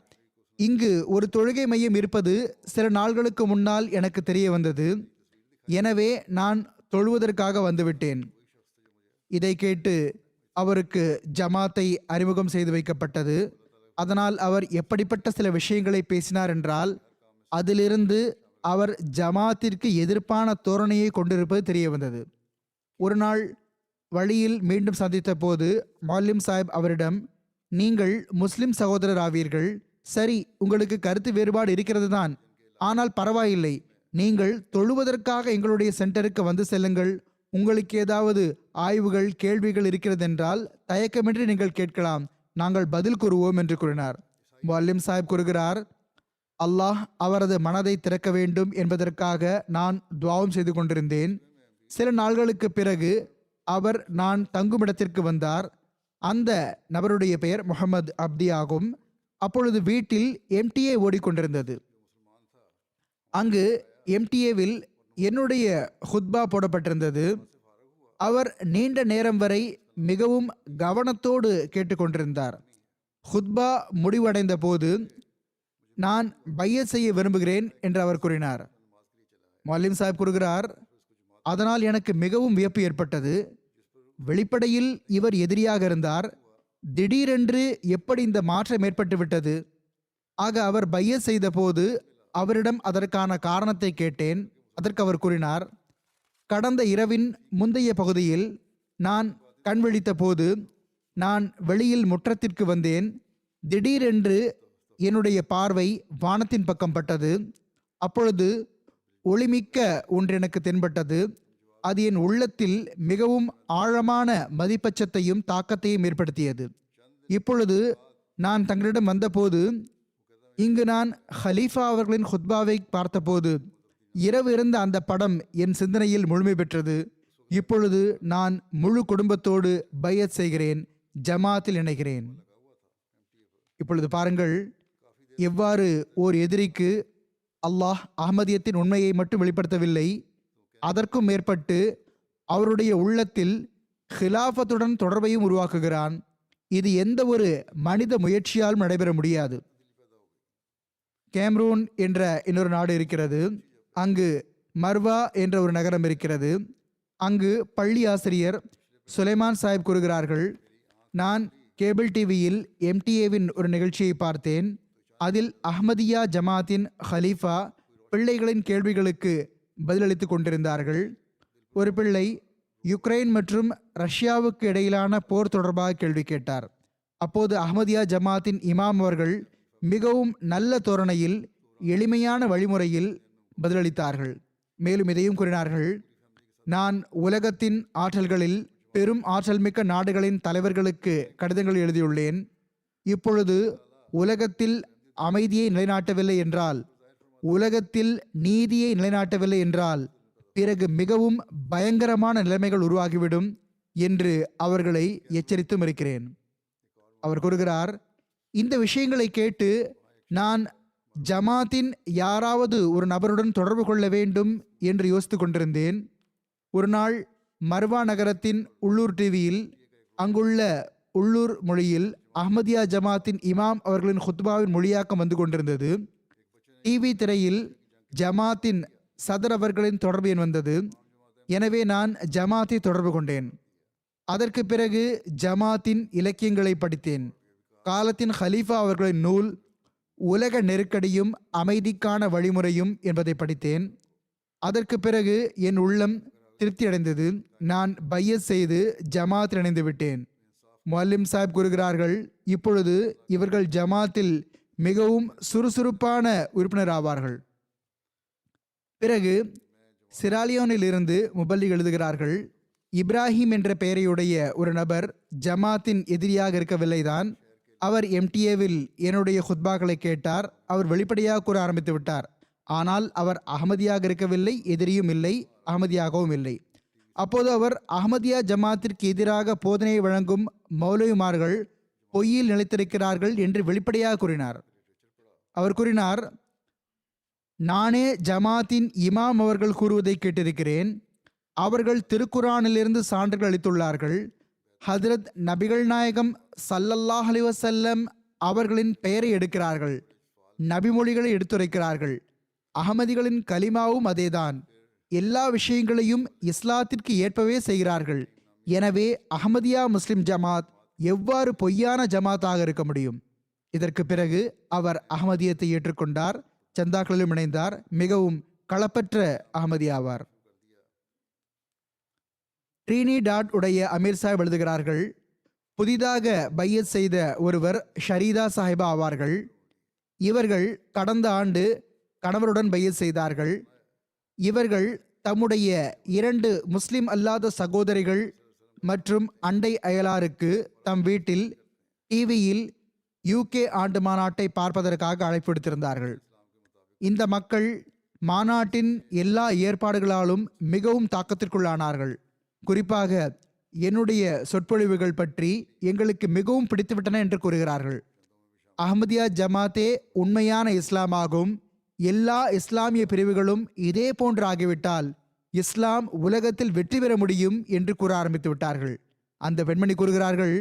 இங்கு ஒரு தொழுகை மையம் இருப்பது சில நாள்களுக்கு முன்னால் எனக்கு தெரிய வந்தது. எனவே நான் தொழுவதற்காக வந்துவிட்டேன். இதை கேட்டு அவருக்கு ஜமாத்தை அறிமுகம் செய்து வைக்கப்பட்டது. அதனால் அவர் எப்படிப்பட்ட சில விஷயங்களை பேசினார் என்றால், அதிலிருந்து அவர் ஜமாத்திற்கு எதிர்ப்பான தோரணையை கொண்டிருப்பது தெரிய வந்தது. ஒரு நாள் வழியில் மீண்டும் சந்தித்த போது மௌலிம் சாஹிப் அவரிடம், நீங்கள் முஸ்லிம் சகோதரர் ஆவீர்கள், சரி, உங்களுக்கு கருத்து வேறுபாடு இருக்கிறது தான், ஆனால் பரவாயில்லை, நீங்கள் தொழுவதற்காக எங்களுடைய சென்டருக்கு வந்து செல்லுங்கள். உங்களுக்கு ஏதாவது ஆய்வுகள் கேள்விகள் இருக்கிறதென்றால் தயக்கமின்றி நீங்கள் கேட்கலாம், நாங்கள் பதில் கூறுவோம் என்று கூறினார். மௌலிம் சாஹிப் கூறுகிறார், அல்லாஹ் அவரது மனதை திறக்க வேண்டும் என்பதற்காக நான் துவாவும் செய்து கொண்டிருந்தேன். சில நாள்களுக்கு பிறகு அவர் நான் தங்குமிடத்திற்கு வந்தார். அந்த நபருடைய பெயர் முஹம்மது அப்தி ஆகும். அப்பொழுது வீட்டில் எம்டிஏ ஓடிக்கொண்டிருந்தது. அங்கு எம்டிஏவில் என்னுடைய ஹுத்பா போடப்பட்டிருந்தது. அவர் நீண்ட நேரம் வரை மிகவும் கவனத்தோடு கேட்டுக்கொண்டிருந்தார். ஹுத்பா முடிவடைந்த போது, நான் பையத் செய்ய விரும்புகிறேன் என்று அவர் கூறினார். மௌலிம் சாஹிப் கூறுகிறார், அதனால் எனக்கு மிகவும் வியப்பு ஏற்பட்டது. வெளிப்படையில் இவர் எதிரியாக இருந்தார். திடீரென்று எப்படி இந்த மாற்றம் ஏற்பட்டு விட்டது? ஆக அவர் பையத் செய்த போது அவரிடம் அதற்கான காரணத்தை கேட்டேன். அதற்கு அவர் கூறினார், கடந்த இரவின் முந்தைய பகுதியில் நான் கண் விழித்த போது நான் வெளியில் முற்றத்திற்கு வந்தேன். திடீரென்று என்னுடைய பார்வை வானத்தின் பக்கம் பட்டது. அப்பொழுது ஒளிமிக்க ஒன்று எனக்கு தென்பட்டது. அது என் உள்ளத்தில் மிகவும் ஆழமான மதிப்பச்சத்தையும் தாக்கத்தையும் ஏற்படுத்தியது. இப்பொழுது நான் தங்களிடம் வந்தபோது, இங்கு நான் ஹலீஃபா அவர்களின் ஹுத்பாவை பார்த்தபோது இரவு இருந்த அந்த படம் என் சிந்தனையில் முழுமை பெற்றது. இப்பொழுது நான் முழு குடும்பத்தோடு பையத் செய்கிறேன், ஜமாத்தில் இணைகிறேன். இப்பொழுது பாருங்கள், எவ்வாறு ஓர் எதிரிக்கு அல்லாஹ் அஹ்மதியத்தின் உண்மையை மட்டும் வெளிப்படுத்தவில்லை, அதற்கும் மேற்பட்டு அவருடைய உள்ளத்தில் ஹிலாஃபத்துடன் தொடர்பையும் உருவாக்குகிறான். இது எந்த ஒரு மனித முயற்சியாலும் நடைபெற முடியாது. கேம்ரூன் என்ற இன்னொரு நாடு இருக்கிறது. அங்கு மர்வா என்ற ஒரு நகரம் இருக்கிறது. அங்கு பள்ளி ஆசிரியர் சுலைமான் சாஹிப் கூறுகிறார்கள், நான் கேபிள் டிவியில் எம்டிஏவின் ஒரு நிகழ்ச்சியை பார்த்தேன். அதில் அஹ்மதியா ஜமாத்தின் ஹலீஃபா பிள்ளைகளின் கேள்விகளுக்கு பதிலளித்துக் கொண்டிருந்தார்கள். ஒரு பிள்ளை யுக்ரைன் மற்றும் ரஷ்யாவுக்கு இடையிலான போர் தொடர்பாக கேள்வி கேட்டார். அப்போது அஹ்மதியா ஜமாத்தின் இமாம் அவர்கள் மிகவும் நல்ல தோரணையில் எளிமையான வழிமுறையில் பதிலளித்தார்கள். மேலும் இதையும் கூறினார்கள், நான் உலகத்தின் ஆற்றல்களில் பெரும் ஆற்றல் மிக்க நாடுகளின் தலைவர்களுக்கு கடிதங்கள் எழுதியுள்ளேன். இப்பொழுது உலகத்தில் அமைதியை நிலைநாட்டவில்லை என்றால், உலகத்தில் நீதியை நிலைநாட்டவில்லை என்றால் பிறகு மிகவும் பயங்கரமான நிலைமைகள் உருவாகிவிடும் என்று அவர்களை எச்சரித்தும் இருக்கிறேன். அவர் கூறுகிறார், இந்த விஷயங்களை கேட்டு நான் ஜமாத்தின் யாராவது ஒரு நபருடன் தொடர்பு கொள்ள வேண்டும் என்று யோசித்து கொண்டிருந்தேன். ஒரு நாள் மர்வா நகரத்தின் உள்ளூர் டிவியில் அங்குள்ள உள்ளூர் மொழியில் அஹ்மதியா ஜமாத்தின் இமாம் அவர்களின் ஹுத்பாவின் மொழியாக்கம் வந்து கொண்டிருந்தது. டிவி திரையில் ஜமாத்தின் சதர் அவர்களின் தொடர்பு எண் வந்தது. எனவே நான் ஜமாத்தை தொடர்பு கொண்டேன். அதற்கு பிறகு ஜமாத்தின் இலக்கியங்களை படித்தேன். காலத்தின் ஹலீஃபா அவர்களின் நூல் உலக நெருக்கடியும் அமைதிக்கான வழிமுறையும் என்பதை படித்தேன். அதற்கு பிறகு என் உள்ளம் திருப்தி அடைந்தது. நான் பையத் செய்து ஜமாத்தில் இணைந்து விட்டேன். மௌலிம் சாஹிப் கூறுகிறார்கள், இப்பொழுது இவர்கள் ஜமாத்தில் மிகவும் சுறுசுறுப்பான உறுப்பினர் ஆவார்கள். பிறகு சிராலியோனில் இருந்து முபல்லி எழுதுகிறார்கள், இப்ராஹிம் என்ற பெயரையுடைய ஒரு நபர் ஜமாத்தின் எதிரியாக இருக்கவில்லைதான். அவர் எம்டிஏவில் என்னுடைய ஹுத்பாக்களை கேட்டார். அவர் வெளிப்படையாக கூற ஆரம்பித்து விட்டார். ஆனால் அவர் அஹ்மதியாக இருக்கவில்லை, எதிரியும் இல்லை, அஹ்மதியாகவும் இல்லை. அப்போது அவர் அஹ்மதியா ஜமாத்திற்கு எதிராக போதனையை வழங்கும் மௌலவிமார்கள் பொய்யில் நிலைத்திருக்கிறார்கள் என்று வெளிப்படையாக கூறினார். அவர் கூறினார், நானே ஜமாத்தின் இமாம் அவர்கள் கூறுவதை கேட்டிருக்கிறேன். அவர்கள் திருக்குரானிலிருந்து சான்றுகள் அளித்துள்ளார்கள். ஹஜ்ரத் நபிகள் நாயகம் ஸல்லல்லாஹு அலைஹி வஸல்லம் அவர்களின் பெயரை எடுக்கிறார்கள், நபிமொழிகளை எடுத்துரைக்கிறார்கள். அகமதிகளின் கலிமாவும் அதேதான். எல்லா விஷயங்களையும் இஸ்லாத்திற்கு ஏற்பவே செய்கிறார்கள். எனவே அஹ்மதியா முஸ்லிம் ஜமாத் எவ்வாறு பொய்யான ஜமாத்தாக இருக்க முடியும்? இதற்கு பிறகு அவர் அஹ்மதியத்தை ஏற்றுக்கொண்டார், சந்தாக்களிலும் இணைந்தார். மிகவும் களப்பற்ற அஹ்மதி ஆவார். ட்ரீனிடாட் உடைய அமீர் சாஹிப் எழுதுகிறார்கள், புதிதாக பையத் செய்த ஒருவர் ஷரீதா சாஹிபா ஆவார்கள். இவர்கள் கடந்த ஆண்டு கணவருடன் பையத் செய்தார்கள். இவர்கள் தம்முடைய 2 முஸ்லிம் அல்லாத சகோதரிகள் மற்றும் அண்டை அயலாருக்கு தம் வீட்டில் டிவியில் UK ஆண்டு மாநாட்டை பார்ப்பதற்காக அழைப்பு விடுத்திருந்தார்கள். இந்த மக்கள் மாநாட்டின் எல்லா ஏற்பாடுகளாலும் மிகவும் தாக்கத்திற்குள்ளானார்கள். குறிப்பாக என்னுடைய சொற்பொழிவுகள் பற்றி எங்களுக்கு மிகவும் பிடித்துவிட்டன என்று கூறுகிறார்கள். அஹ்மதியா ஜமாத்தே உண்மையான இஸ்லாமாகும். எல்லா இஸ்லாமிய பிரிவுகளும் இதே போன்று ஆகிவிட்டால் இஸ்லாம் உலகத்தில் வெற்றி பெற முடியும் என்று கூற ஆரம்பித்து விட்டார்கள். அந்த பெண்மணி கூறுகிறார்கள்,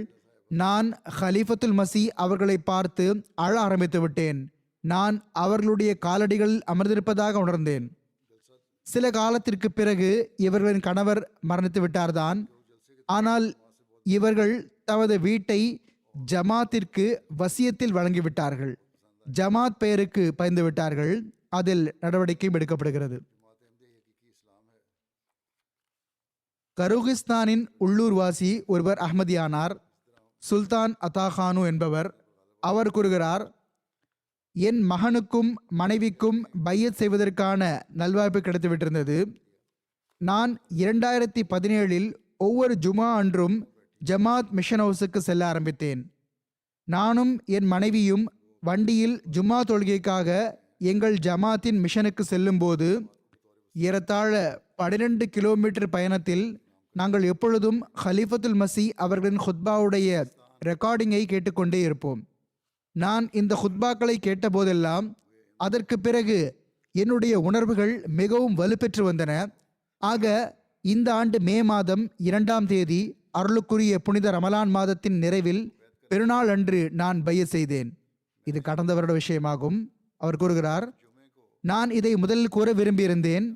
நான் ஹலீஃபத்துல் மசி அவர்களை பார்த்து அழ ஆரம்பித்து விட்டேன். நான் அவர்களுடைய காலடிகளில் அமர்ந்திருப்பதாக உணர்ந்தேன். சில காலத்திற்கு பிறகு இவர்களின் கணவர் மரணித்து விட்டார்தான். ஆனால் இவர்கள் தமது வீட்டை ஜமாத்திற்கு வசியத்தில் வழங்கிவிட்டார்கள். ஜமாத் பெயருக்கு பயந்து விட்டார்கள். அதில் நடவடிக்கையும் எடுக்கப்படுகிறது. கருகிஸ்தானின் உள்ளூர்வாசி ஒருவர் அஹ்மதியானார். சுல்தான் அத்தாகானு என்பவர். அவர் கூறுகிறார், என் மகனுக்கும் மனைவிக்கும் பையத் செய்வதற்கான நல்வாய்ப்பு கிடைத்துவிட்டிருந்தது. நான் 2017 ஒவ்வொரு ஜுமா அன்றும் ஜமாத் மிஷன் ஹவுஸுக்கு செல்ல ஆரம்பித்தேன். நானும் என் மனைவியும் வண்டியில் ஜும்மா தொழுகைக்காக எங்கள் ஜமாத்தின் மிஷனுக்கு செல்லும்போது ஏறத்தாழ 12 கிலோமீட்டர் பயணத்தில் நாங்கள் எப்பொழுதும் ஹலீஃபத்துல் மசி அவர்களின் ஹுத்பாவுடைய ரெக்கார்டிங்கை கேட்டுக்கொண்டே இருப்போம். நான் இந்த ஹுத்பாக்களை கேட்டபோதெல்லாம் அதற்கு பிறகு என்னுடைய உணர்வுகள் மிகவும் வலுப்பெற்று வந்தன. ஆக இந்த ஆண்டு மே மாதம் 2ஆம் தேதி அருளுக்குரிய புனித ரமலான் மாதத்தின் நிறைவில் பெருநாள் அன்று நான் பையத் செய்தேன். இது கடந்த வருட விஷயமாகும். அவர் கூறுகிறார், நான் இதை முதலில் கூற விரும்பியிருந்தேன்.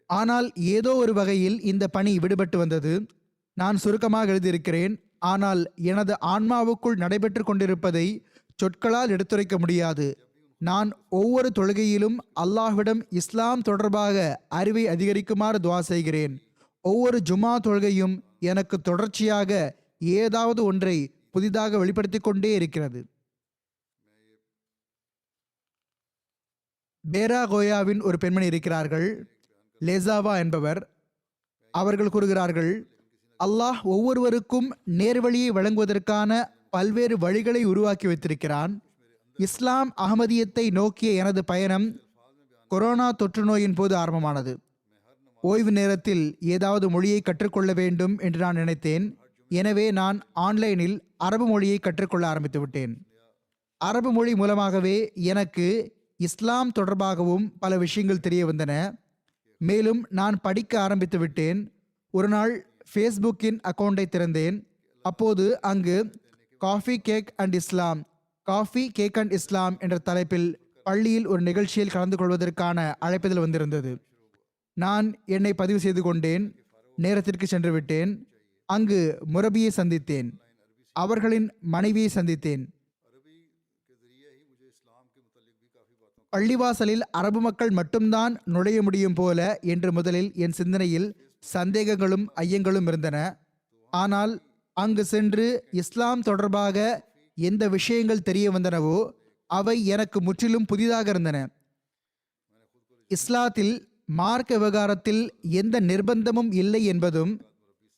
ஆனால் ஏதோ ஒரு வகையில் இந்த பணி விடுபட்டு வந்தது. நான் சுருக்கமாக எழுதியிருக்கிறேன். ஆனால் எனது ஆன்மாவுக்குள் நடைபெற்று கொண்டிருப்பதை சொற்களால் எடுத்துரைக்க முடியாது. நான் ஒவ்வொரு தொழுகையிலும் அல்லாஹ்விடம் இஸ்லாம் தொடர்பாக அறிவை அதிகரிக்குமாறு துவா செய்கிறேன். ஒவ்வொரு ஜுமா தொழுகையும் எனக்கு தொடர்ச்சியாக ஏதாவது ஒன்றை புதிதாக வெளிப்படுத்திக் கொண்டே இருக்கிறது. பேரா கோயாவின் ஒரு பெண்மணி இருக்கிறார்கள், லேசாவா என்பவர். அவர்கள் கூறுகிறார்கள், அல்லாஹ் ஒவ்வொருவருக்கும் நேர்வழியை வழங்குவதற்கான பல்வேறு வழிகளை உருவாக்கி வைத்திருக்கிறான். இஸ்லாம் அகமதியத்தை நோக்கிய எனது பயணம் கொரோனா தொற்று நோயின் போது ஆரம்பமானது. ஓய்வு நேரத்தில் ஏதாவது மொழியை கற்றுக்கொள்ள வேண்டும் என்று நான் நினைத்தேன். எனவே நான் ஆன்லைனில் அரபு மொழியை கற்றுக்கொள்ள ஆரம்பித்து விட்டேன். அரபு மொழி மூலமாகவே எனக்கு இஸ்லாம் தொடர்பாகவும் பல விஷயங்கள் தெரிய வந்தன. மேலும் நான் படிக்க ஆரம்பித்து விட்டேன். ஒரு நாள் ஃபேஸ்புக்கின் அக்கௌண்டை திறந்தேன். அப்போது அங்கு காஃபி கேக் அண்ட் இஸ்லாம் என்ற தலைப்பில் பள்ளியில் ஒரு நிகழ்ச்சியில் கலந்து கொள்வதற்கான அழைப்புதல் வந்திருந்தது. நான் என்னை பதிவு செய்து கொண்டேன். நேரத்திற்கு சென்று விட்டேன். அங்கு முரபியை சந்தித்தேன். அவர்களின் மனைவியை சந்தித்தேன். பள்ளிவாசலில் அரபு மக்கள் மட்டும்தான் நுழைய முடியும் போல என்று முதலில் என் சிந்தனையில் சந்தேகங்களும் ஐயங்களும் இருந்தன. ஆனால் அங்கு சென்று இஸ்லாம் தொடர்பாக எந்த விஷயங்கள் தெரிய வந்தனவோ அவை எனக்கு முற்றிலும் புதிதாக இருந்தன. இஸ்லாத்தில் மார்க்க விவகாரத்தில் எந்த நிர்பந்தமும் இல்லை என்பதும்,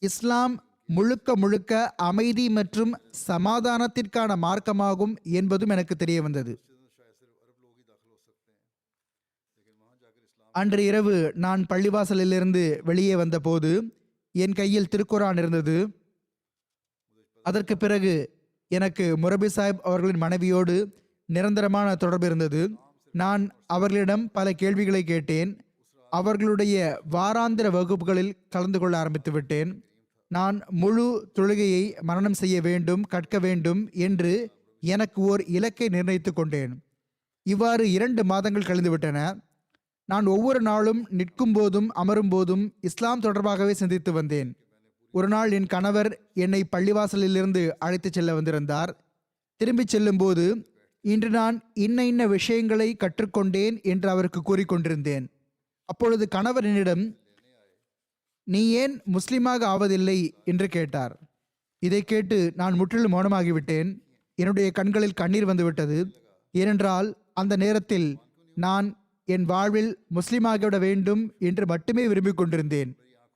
இஸ்லாம் முழுக்க முழுக்க அமைதி மற்றும் சமாதானத்திற்கான மார்க்கமாகும் என்பதும் எனக்கு தெரிய வந்தது. அன்று இரவு நான் பள்ளிவாசலிலிருந்து வெளியே வந்தபோது என் கையில் திருக்குரான் இருந்தது. அதற்கு பிறகு எனக்கு முரபி சாஹிப் அவர்களின் மனைவியோடு நிரந்தரமான தொடர்பு இருந்தது. நான் அவர்களிடம் பல கேள்விகளை கேட்டேன். அவர்களுடைய வாராந்திர வகுப்புகளில் கலந்து கொள்ள ஆரம்பித்து விட்டேன். நான் முழு தொழுகையை மரணம் செய்ய வேண்டும், கற்க வேண்டும் என்று எனக்கு ஓர் இலக்கை நிர்ணயித்து கொண்டேன். இவ்வாறு 2 மாதங்கள் கழிந்துவிட்டன. நான் ஒவ்வொரு நாளும் நிற்கும் போதும் அமரும் போதும் இஸ்லாம் தொடர்பாகவே சிந்தித்து வந்தேன். ஒரு நாள் என் கணவர் என்னை பள்ளிவாசலிலிருந்து அழைத்து செல்ல வந்திருந்தார். திரும்பிச் செல்லும்போது, இன்று நான் இன்ன விஷயங்களை கற்றுக்கொண்டேன் என்று அவருக்கு கூறிக்கொண்டிருந்தேன். அப்பொழுது கணவர் என்னிடம், நீ ஏன் முஸ்லிமாக ஆவதில்லை என்று கேட்டார். இதை கேட்டு நான் முற்றிலும் மௌனமாகிவிட்டேன். என்னுடைய கண்களில் கண்ணீர் வந்துவிட்டது. ஏனென்றால் அந்த நேரத்தில் நான் என் வாழ்வில் முஸ்லிமாகிவிட வேண்டும் என்று மட்டுமே விரும்பிக் கொண்டிருந்தேன்.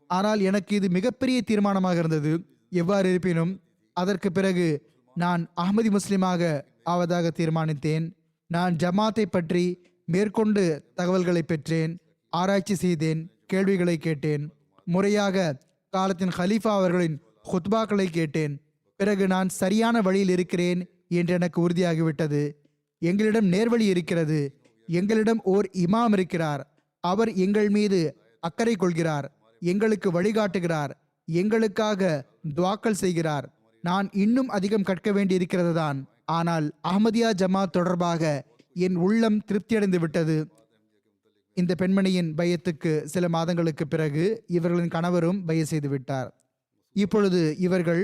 ஆனால் எனக்கு இது மிகப்பெரிய தீர்மானமாக இருந்தது. எவ்வாறு இருப்பினும் அதற்கு பிறகு நான் அஹ்மதி முஸ்லிமாக ஆவதாக தீர்மானித்தேன். நான் ஜமாத்தை பற்றி மேற்கொண்டு தகவல்களை பெற்றேன், ஆராய்ச்சி செய்தேன், கேள்விகளை கேட்டேன். முறையாக காலத்தின் ஹலீஃபா அவர்களின் ஹுத்பாக்களை கேட்டேன். பிறகு நான் சரியான வழியில் இருக்கிறேன் என்று எனக்கு உறுதியாகிவிட்டது. எங்களிடம் நேர்வழி இருக்கிறது. எங்களிடம் ஓர் இமாம் இருக்கிறார். அவர் எங்கள் மீது அக்கறை கொள்கிறார், எங்களுக்கு வழிகாட்டுகிறார், எங்களுக்காக துவாக்கள் செய்கிறார். நான் இன்னும் அதிகம் கற்க வேண்டி இருக்கிறது தான். ஆனால் அஹ்மதியா ஜமாத் தொடர்பாக என் உள்ளம் திருப்தியடைந்து விட்டது. இந்த பெண்மணியின் பையத்துக்கு சில மாதங்களுக்கு பிறகு இவர்களின் கணவரும் பைய செய்து விட்டார். இப்பொழுது இவர்கள்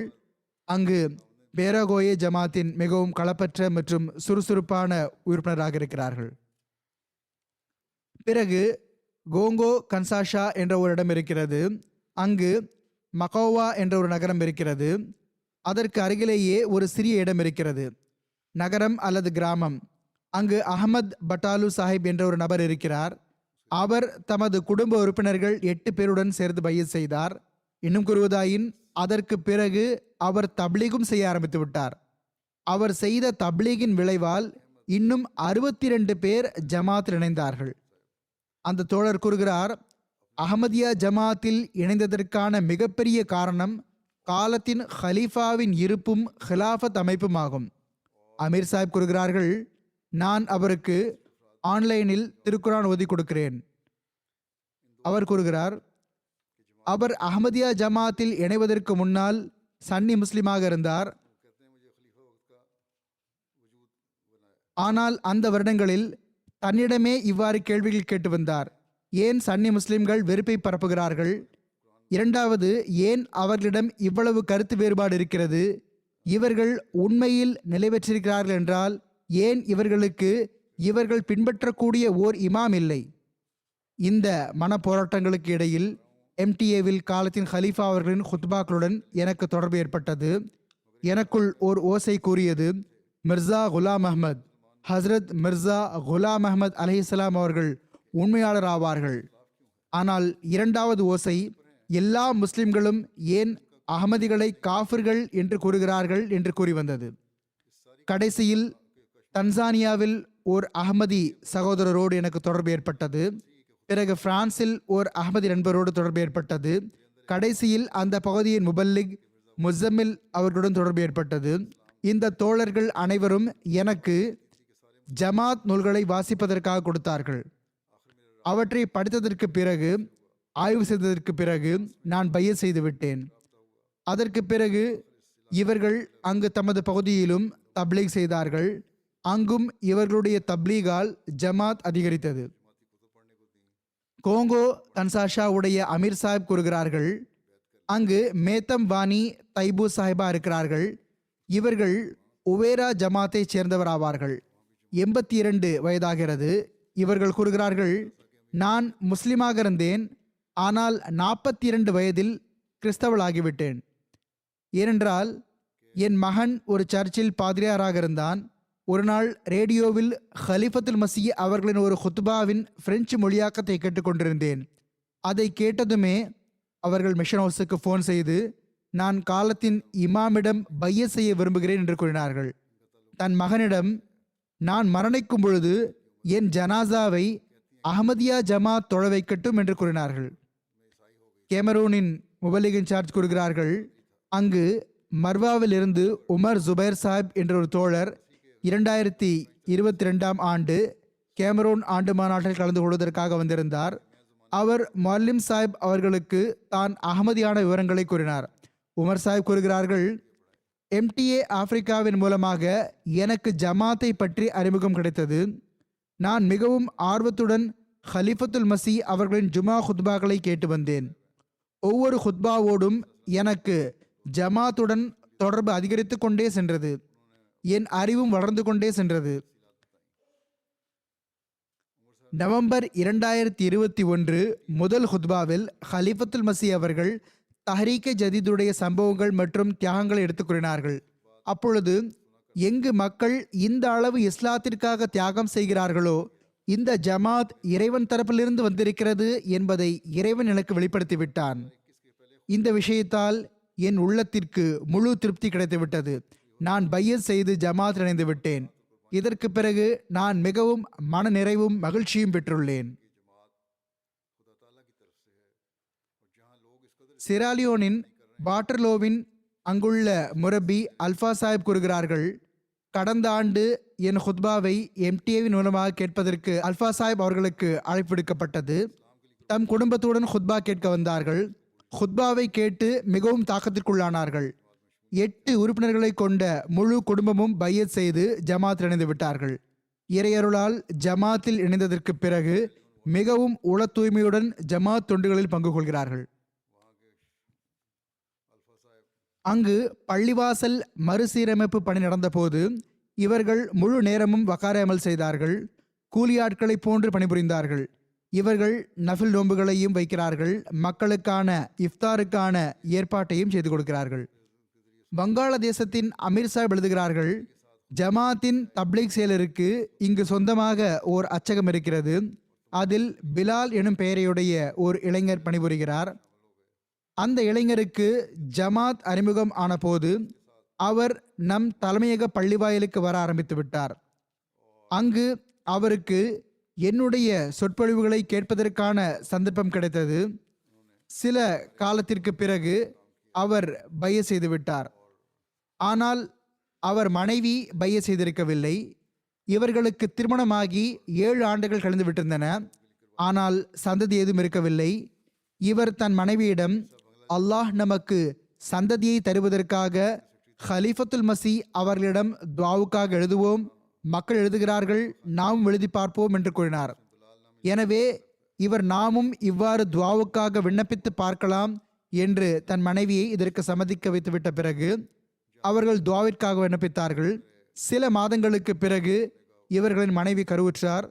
அங்கு பேரகோயே ஜமாத்தின் மிகவும் களப்பற்ற மற்றும் சுறுசுறுப்பான உறுப்பினராக இருக்கிறார்கள். பிறகு கோங்கோ கன்சாஷா என்ற ஒரு இடம் இருக்கிறது. அங்கு மகோவா என்ற ஒரு நகரம் இருக்கிறது. அதற்கு அருகிலேயே ஒரு சிறிய இடம் இருக்கிறது, நகரம் அல்லது கிராமம். அங்கு அஹமத் பட்டாலு சாஹிப் என்ற ஒரு நபர் இருக்கிறார். அவர் தமது குடும்ப உறுப்பினர்கள் 8 பேருடன் சேர்ந்து பையத் செய்தார். இன்னும் கூறுவதாயின் அதற்கு பிறகு அவர் தப்லீகும் செய்ய ஆரம்பித்து விட்டார். அவர் செய்த தப்லீகின் விளைவால் இன்னும் 62 பேர் ஜமாத்தில் இணைந்தார்கள். அந்த தோழர் கூறுகிறார், அஹமதியா ஜமாத்தில் இணைந்ததற்கான மிகப்பெரிய காரணம் காலத்தின் ஹலீஃபாவின் இருப்பும் ஹிலாஃபத் அமைப்பும் ஆகும். அமீர் சாஹிப் கூறுகிறார்கள், நான் அவருக்கு ஆன்லைனில் திருக்குரான் ஓதி கொடுக்கிறேன். அவர் கூறுகிறார், அவர் அஹமதியா ஜமாத்தில் இணைவதற்கு முன்னால் சன்னி முஸ்லிமாக இருந்தார். ஆனால் அந்த வருடங்களில் தன்னிடமே இவ்வாறு கேள்விகள் கேட்டு வந்தார். ஏன் சன்னி முஸ்லிம்கள் வெறுப்பை பரப்புகிறார்கள்? இரண்டாவது, ஏன் அவர்களிடம் இவ்வளவு கருத்து வேறுபாடு இருக்கிறது? இவர்கள் உண்மையில் நிலை பெற்றிருக்கிறார்கள் என்றால் ஏன் இவர்களுக்கு இவர்கள் பின்பற்றக்கூடிய ஓர் இமாம் இல்லை? இந்த மன போராட்டங்களுக்கு இடையில் MTA-வில் காலத்தின் ஹலீஃபா அவர்களின் ஹுத்பாக்களுடன் எனக்கு தொடர்பு ஏற்பட்டது. எனக்குள் ஓர் ஓசை கூறியது, மிர்சா குலாம் அஹ்மத், ஹஸ்ரத் மிர்சா குலாம் அஹ்மத் அலைஹிஸ்ஸலாம் அவர்கள் உண்மையாளர் ஆவார்கள். ஆனால் இரண்டாவது ஓசை, எல்லா முஸ்லிம்களும் ஏன் அகமதிகளை காஃபிர்கள் என்று கூறுகிறார்கள் என்று கூறி வந்தது. கடைசியில் தன்சானியாவில் ஓர் அஹ்மதி சகோதரரோடு எனக்கு தொடர்பு ஏற்பட்டது. பிறகு பிரான்சில் ஓர் அஹ்மதி நண்பரோடு தொடர்பு ஏற்பட்டது. கடைசியில் அந்த பகுதியின் முபல்லிக் முஸம்மில் அவர்களுடன் தொடர்பு ஏற்பட்டது. இந்த தோழர்கள் அனைவரும் எனக்கு ஜமாத் நூல்களை வாசிப்பதற்காக கொடுத்தார்கள். அவற்றை படித்ததற்கு பிறகு, ஆய்வு செய்ததற்கு பிறகு நான் பையத் செய்து விட்டேன். அதற்கு பிறகு இவர்கள் அங்கு தமது பகுதியிலும் தப்லீக் செய்தார்கள். அங்கும் இவர்களுடைய தப்லீகால் ஜமாத் அதிகரித்தது. கோங்கோ கன்சாஷா உடைய அமீர் சாஹிப் கூறுகிறார்கள், அங்கு மேத்தம் வானி தைபு சாஹிபா இருக்கிறார்கள். இவர்கள் உவேரா ஜமாத்தை சேர்ந்தவர் ஆவார்கள். 82 வயதாகிறது. இவர்கள் கூறுகிறார்கள், நான் முஸ்லிமாக இருந்தேன், ஆனால் 42 வயதில் கிறிஸ்தவளாகிவிட்டேன். ஏனென்றால் என் மகன் ஒரு சர்ச்சில் பாதிரியாராக இருந்தான். ஒரு நாள் ரேடியோவில் ஹலிஃபத்துல் மசீஹ் அவர்களின் ஒரு ஹுத்பாவின் பிரெஞ்சு மொழியாக்கத்தை கேட்டுக்கொண்டிருந்தேன். அதை கேட்டதுமே அவர்கள் மிஷன் ஹவுஸுக்கு ஃபோன் செய்து, நான் காலத்தின் இமாமிடம் பையத் செய்ய விரும்புகிறேன் என்று கூறினார்கள். தன் மகனிடம், நான் மரணிக்கும் பொழுது என் ஜனாசாவை அஹமதியா ஜமாத் தொழ வைக்கட்டும் என்று கூறினார்கள். கேமரூனின் முபல்லிக் இன்சார்ஜ் கூறுகிறார்கள், அங்கு மர்வாவில் இருந்து உமர் ஜுபைர் சாஹிப் என்ற ஒரு தோழர் 2022ஆம் ஆண்டு கேமரூன் ஆண்டு மாநாட்டில் கலந்து கொள்வதற்காக வந்திருந்தார். அவர் மொல்லிம் சாஹிப் அவர்களுக்கு தான் அகமதியான விவரங்களை கூறினார். உமர் சாஹிப் கூறுகிறார்கள், MTA ஆப்பிரிக்காவின் மூலமாக எனக்கு ஜமாத்தை பற்றி அறிமுகம் கிடைத்தது. நான் மிகவும் ஆர்வத்துடன் ஹலிஃபத்துல் மசி அவர்களின் ஜுமா ஹுத்பாக்களை கேட்டு வந்தேன். ஒவ்வொரு ஹுத்பாவோடும் எனக்கு ஜமாத்துடன் தொடர்பு அதிகரித்து கொண்டே சென்றது. என் அறிவும் வளர்ந்து கொண்டே சென்றது. நவம்பர் 2021 முதல் ஹுத்பாவில் ஹலிஃபத்துல் மசி அவர்கள் தஹ்ரீக்கே ஜதீதுடைய சம்பவங்கள் மற்றும் தியாகங்களை எடுத்துக் கூறினார்கள். அப்பொழுது எங்கு மக்கள் இந்த அளவு இஸ்லாத்திற்காக தியாகம் செய்கிறார்களோ இந்த ஜமாத் இறைவன் தரப்பிலிருந்து வந்திருக்கிறது என்பதை இறைவன் எனக்கு வெளிப்படுத்தி விட்டான். இந்த விஷயத்தால் என் உள்ளத்திற்கு முழு திருப்தி கிடைத்துவிட்டது. நான் பையத் செய்து ஜமாத் இணைந்து விட்டேன். இதற்கு பிறகு நான் மிகவும் மன நிறைவும் மகிழ்ச்சியும் பெற்றுள்ளேன். சிராலியோனின் வாட்டர்லோவின் அங்குள்ள முரப்பி அல்ஃபா சாஹிப் கூறுகிறார்கள், கடந்த ஆண்டு என் ஹுத்பாவை MTA மூலமாக கேட்பதற்கு அல்ஃபா சாஹிப் அவர்களுக்கு அழைப்பு விடுக்கப்பட்டது. தம் குடும்பத்துடன் ஹுத்பா கேட்க வந்தார்கள். ஹுத்பாவை கேட்டு மிகவும் தாக்கத்திற்குள்ளானார்கள். 8 உறுப்பினர்களை கொண்ட முழு குடும்பமும் பையத் செய்து ஜமாத்தில் இணைந்து விட்டார்கள். இறையருளால் ஜமாத்தில் இணைந்ததற்கு பிறகு மிகவும் உள தூய்மையுடன் ஜமாத் தொண்டுகளில் பங்கு கொள்கிறார்கள். அங்கு பள்ளிவாசல் மறுசீரமைப்பு பணி நடந்தபோது இவர்கள் முழு நேரமும் வக்காரை அமல் செய்தார்கள். கூலி ஆட்களை போன்று பணிபுரிந்தார்கள். இவர்கள் நஃபில் நோன்புகளையும் வைக்கிறார்கள். மக்களுக்கான இஃப்தாருக்கான ஏற்பாட்டையும் செய்து கொடுக்கிறார்கள். வங்காளதேசத்தின் அமீர் சாஹிப் எழுதுகிறார்கள், ஜமாத்தின் தப்லீக் செயலருக்கு இங்கு சொந்தமாக ஓர் அச்சகம் இருக்கிறது. அதில் பிலால் எனும் பெயரையுடைய ஓர் இளைஞர் பணிபுரிகிறார். அந்த இளைஞருக்கு ஜமாத் அறிமுகம் ஆன போது அவர் நம் தலைமையக பள்ளிவாயலுக்கு வர ஆரம்பித்து விட்டார். அங்கு அவருக்கு என்னுடைய சொற்பொழிவுகளை கேட்பதற்கான சந்தர்ப்பம் கிடைத்தது. சில காலத்திற்கு பிறகு அவர் பைய செய்து விட்டார். ஆனால் அவர் மனைவி பைய செய்திருக்கவில்லை. இவர்களுக்கு திருமணமாகி 7 ஆண்டுகள் கழிந்து விட்டிருந்தன. ஆனால் சந்ததி ஏதும் இருக்கவில்லை. இவர் தன் மனைவியிடம், அல்லாஹ் நமக்கு சந்ததியை தருவதற்காக ஹலீஃபத்துல் மசி அவர்களிடம் துவாவுக்காக எழுதுவோம். மக்கள் எழுதுகிறார்கள், நாமும் எழுதி பார்ப்போம் என்று கூறினார். எனவே இவர் நாமும் இவ்வாறு துவாவுக்காக விண்ணப்பித்து பார்க்கலாம் என்று தன் மனைவியை இதற்கு சம்மதிக்க வைத்துவிட்ட பிறகு அவர்கள் துவாவிற்காக விண்ணப்பித்தார்கள். சில மாதங்களுக்கு பிறகு இவர்களின் மனைவி கருவுற்றார்.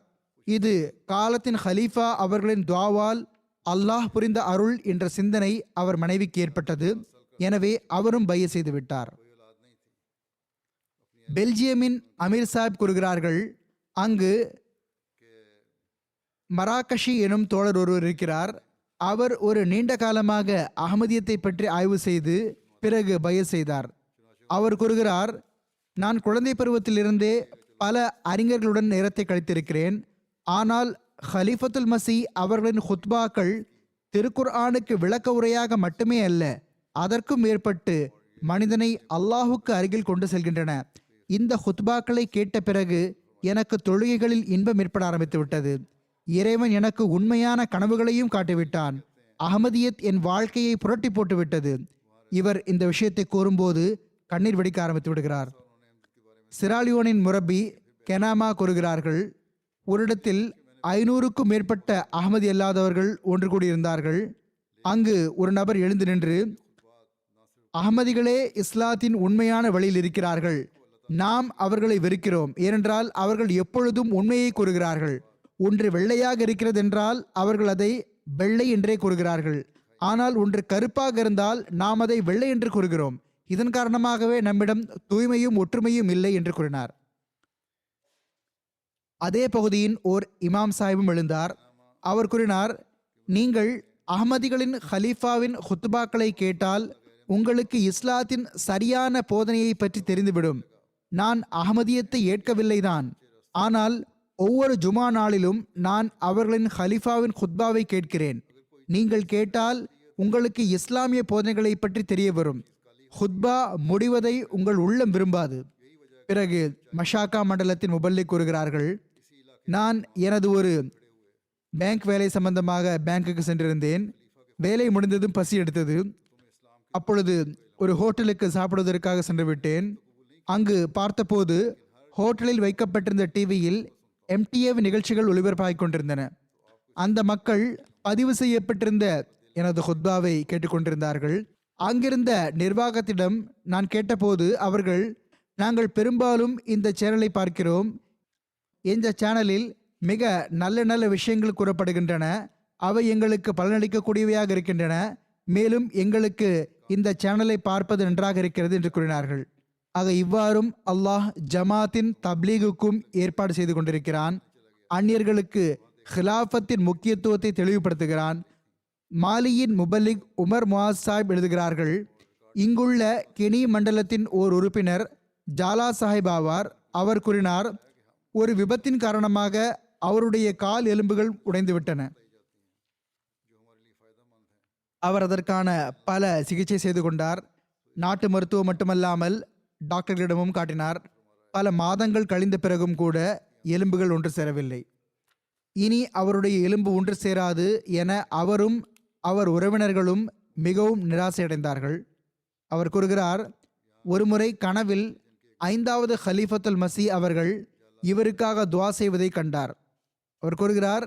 இது காலத்தின் ஹலீஃபா அவர்களின் துவாவால் அல்லாஹ் புரிந்த அருள் என்ற சிந்தனை அவர் மனைவிக்கு ஏற்பட்டது. எனவே அவரும் பைய செய்து விட்டார். பெல்ஜியமின் அமீர் சாஹிப் கூறுகிறார்கள், அங்கு மராகஷி எனும் தோழர் ஒருவர் இருக்கிறார். அவர் ஒரு நீண்ட காலமாக அகமதியத்தை பற்றி ஆய்வு செய்து பிறகு பைய செய்தார். அவர் கூறுகிறார், நான் குழந்தை பருவத்திலிருந்தே பல அறிஞர்களுடன் நேரத்தை கழித்திருக்கிறேன். ஆனால் ஹலீஃபத்துல் மசி அவர்களின் ஹுத்பாக்கள் திருக்குர்ஆனுக்கு விளக்க உரையாக மட்டுமே அல்ல, அதற்கும் மேற்பட்டு மனிதனை அல்லாஹுக்கு அருகில் கொண்டு செல்கின்றன. இந்த ஹுத்பாக்களை கேட்ட பிறகு எனக்கு தொழுகைகளில் இன்பம் ஏற்பட ஆரம்பித்து விட்டது. இறைவன் எனக்கு உண்மையான கனவுகளையும் காட்டிவிட்டான். அகமதியத் என் வாழ்க்கையை புரட்டி போட்டு விட்டது. இவர் இந்த விஷயத்தை கூறும்போது கண்ணீர் வெடிக்க ஆரம்பித்து விடுகிறார். சிராலியோனின் முரப்பி கெனாமா கூறுகிறார்கள், ஒரு இடத்தில் 500க்கும் மேற்பட்ட அகமதி அல்லாதவர்கள் ஒன்று கூடியிருந்தார்கள். அங்கு ஒரு நபர் எழுந்து நின்று, அகமதிகளே இஸ்லாத்தின் உண்மையான வழியில் இருக்கிறார்கள். நாம் அவர்களை வெறுக்கிறோம். ஏனென்றால் அவர்கள் எப்பொழுதும் உண்மையை கூறுகிறார்கள். ஒன்று வெள்ளையாக இருக்கிறது என்றால் அவர்கள் அதை வெள்ளை என்றே கூறுகிறார்கள். ஆனால் ஒன்று கருப்பாக இருந்தால் நாம் அதை வெள்ளை என்று கூறுகிறோம். இதன் காரணமாகவே நம்மிடம் தூய்மையும் ஒற்றுமையும் இல்லை என்று கூறினார். அதே பகுதியின் ஓர் இமாம் சாஹிபும் எழுந்தார். அவர் கூறினார், நீங்கள் அகமதிகளின் ஹலீஃபாவின் ஹுத்பாக்களை கேட்டால் உங்களுக்கு இஸ்லாத்தின் சரியான போதனையை பற்றி தெரிந்துவிடும். நான் அகமதியத்தை ஏற்கவில்லைதான், ஆனால் ஒவ்வொரு ஜுமா நாளிலும் நான் அவர்களின் ஹலீஃபாவின் ஹுத்பாவை கேட்கிறேன். நீங்கள் கேட்டால் உங்களுக்கு இஸ்லாமிய போதனைகளை பற்றி தெரிய வரும். ஹுத்பா முடிவதை உங்கள் உள்ளம் விரும்பாது. பிறகு மஷாக்கா மண்டலத்தின் முபல்லி கூறுகிறார்கள், நான் எனது ஒரு பேங்க் வேலை சம்பந்தமாக பேங்க்குக்கு சென்றிருந்தேன். வேலை முடிந்ததும் பசி எடுத்தது. அப்பொழுது ஒரு ஹோட்டலுக்கு சாப்பிடுவதற்காக சென்று விட்டேன். அங்கு பார்த்தபோது ஹோட்டலில் வைக்கப்பட்டிருந்த டிவியில் எம்டிஏ நிகழ்ச்சிகள் ஒளிபரப்பாகிக் கொண்டிருந்தன. அந்த மக்கள் பதிவு செய்யப்பட்டிருந்த எனது ஹுத்பாவை கேட்டுக்கொண்டிருந்தார்கள். அங்கிருந்த நிர்வாகத்திடம் நான் கேட்டபோது அவர்கள், நாங்கள் பெரும்பாலும் இந்த சேனலை பார்க்கிறோம். இந்த சேனலில் மிக நல்ல நல்ல விஷயங்கள் கூறப்படுகின்றன. அவை எங்களுக்கு பலனளிக்கக்கூடியவையாக இருக்கின்றன. மேலும் எங்களுக்கு இந்த சேனலை பார்ப்பது நன்றாக இருக்கிறது என்று கூறினார்கள். ஆக இவ்வாறும் அல்லாஹ் ஜமாத்தின் தப்லீகுக்கும் ஏற்பாடு செய்து கொண்டிருக்கிறான். அந்நியர்களுக்கு ஹிலாஃபத்தின் முக்கியத்துவத்தை தெளிவுபடுத்துகிறான். மாலியின் முபல்லிக் உமர் முவாஸ் சாஹிப் எழுதுகிறார்கள், இங்குள்ள கெனி மண்டலத்தின் ஓர் உறுப்பினர் ஜாலா சாஹிப் ஆவார். அவர் கூறினார், ஒரு விபத்தின் காரணமாக அவருடைய கால் எலும்புகள் உடைந்துவிட்டன. அவர் அதற்கான பல சிகிச்சை செய்து கொண்டார். நாட்டு மருத்துவம் மட்டுமல்லாமல் டாக்டர்களிடமும் காட்டினார். பல மாதங்கள் கழிந்த பிறகும் கூட எலும்புகள் ஒன்று சேரவில்லை. இனி அவருடைய எலும்பு ஒன்று சேராது என அவரும் அவர் உறவினர்களும் மிகவும் நிராசையடைந்தார்கள். அவர் கூறுகிறார், ஒருமுறை கனவில் 5வது ஹலீஃபத்துல் மசி அவர்கள் இவருக்காக துவா செய்வதை கண்டார். அவர் கூறுகிறார்,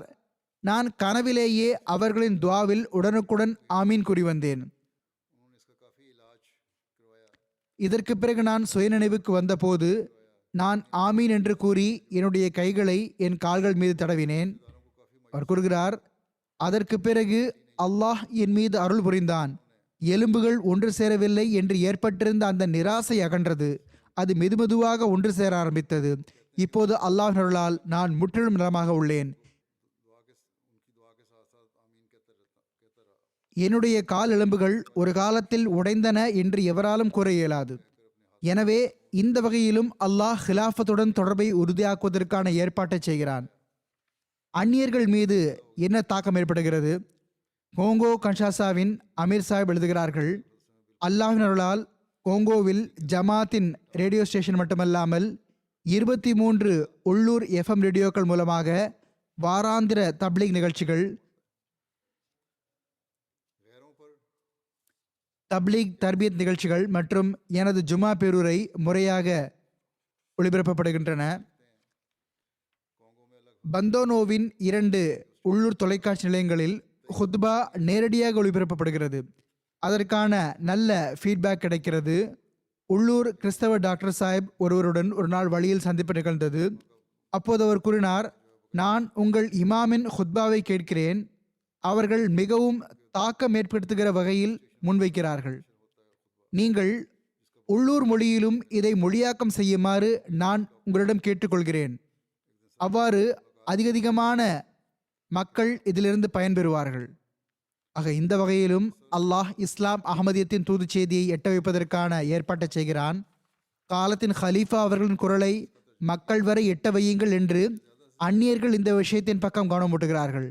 நான் கனவிலேயே அவர்களின் துவாவில் உடனுக்குடன் ஆமீன் கூறி வந்தேன். இதற்கு பிறகு நான் சுயநினைவுக்கு வந்தபோது நான் ஆமீன் என்று கூறி என்னுடைய கைகளை என் கால்கள் மீது தடவினேன். அவர் கூறுகிறார், அதற்கு பிறகு அல்லாஹ் என் மீது அருள் புரிந்தான். எலும்புகள் ஒன்று சேரவில்லை என்று ஏற்பட்டிருந்த அந்த நிராசை அகன்றது. அது மெதுமெதுவாக ஒன்று சேர ஆரம்பித்தது. இப்போது அல்லாஹ் அருளால் நான் முற்றிலும் நலமாக உள்ளேன். என்னுடைய கால் எலும்புகள் ஒரு காலத்தில் உடைந்தன என்று எவராலும் கூற இயலாது. எனவே இந்த வகையிலும் அல்லாஹ் ஹிலாஃபத்துடன் தொடர்பை உறுதியாக்குவதற்கான ஏற்பாட்டை செய்கிறான். அந்நியர்கள் மீது என்ன தாக்கம் ஏற்படுகிறது? கோங்கோ கன்ஷாசாவின் அமீர் சாஹிப் எழுதுகிறார்கள், அல்லாஹின் அருளால் கோங்கோவில் ஜமாத்தின் ரேடியோ ஸ்டேஷன் மட்டுமல்லாமல் 23 உள்ளூர் எஃப்எம் ரேடியோக்கள் மூலமாக வாராந்திர தப்லீக் நிகழ்ச்சிகள், தப்லீக் தர்பியத் நிகழ்ச்சிகள் மற்றும் எனது ஜுமா பேரூரை முறையாக ஒளிபரப்பப்படுகின்றன. பந்தோனோவின் 2 உள்ளூர் தொலைக்காட்சி நிலையங்களில் ஹுத்பா நேரடியாக ஒளிபரப்பப்படுகிறது. அதற்கான நல்ல ஃபீட்பேக் கிடைக்கிறது. உள்ளூர் கிறிஸ்தவ டாக்டர் சாஹிப் ஒருவருடன் ஒரு நாள் வழியில் சந்திப்பு நிகழ்ந்தது. அப்போது அவர் கூறினார், நான் உங்கள் இமாமின் ஹுத்பாவை கேட்கிறேன். அவர்கள் மிகவும் தாக்கம் ஏற்படுத்துகிற வகையில் முன்வைக்கிறார்கள். நீங்கள் உள்ளூர் மொழியிலும் இதை மொழியாக்கம் செய்யுமாறு நான் உங்களிடம் கேட்டுக்கொள்கிறேன். அவ்வாறு அதிகமான மக்கள் இதிலிருந்து பயன்பெறுவார்கள். ஆக இந்த வகையிலும் அல்லாஹ் இஸ்லாம் அகமதியத்தின் தூது செய்தியை எட்ட வைப்பதற்கான ஏற்பாட்டை செய்கிறான். காலத்தின் ஹலீஃபா அவர்களின் குரலை மக்கள் வரை எட்ட வையுங்கள் என்று அந்நியர்கள் இந்த விஷயத்தின் பக்கம் கவனம் ஊட்டுகிறார்கள்.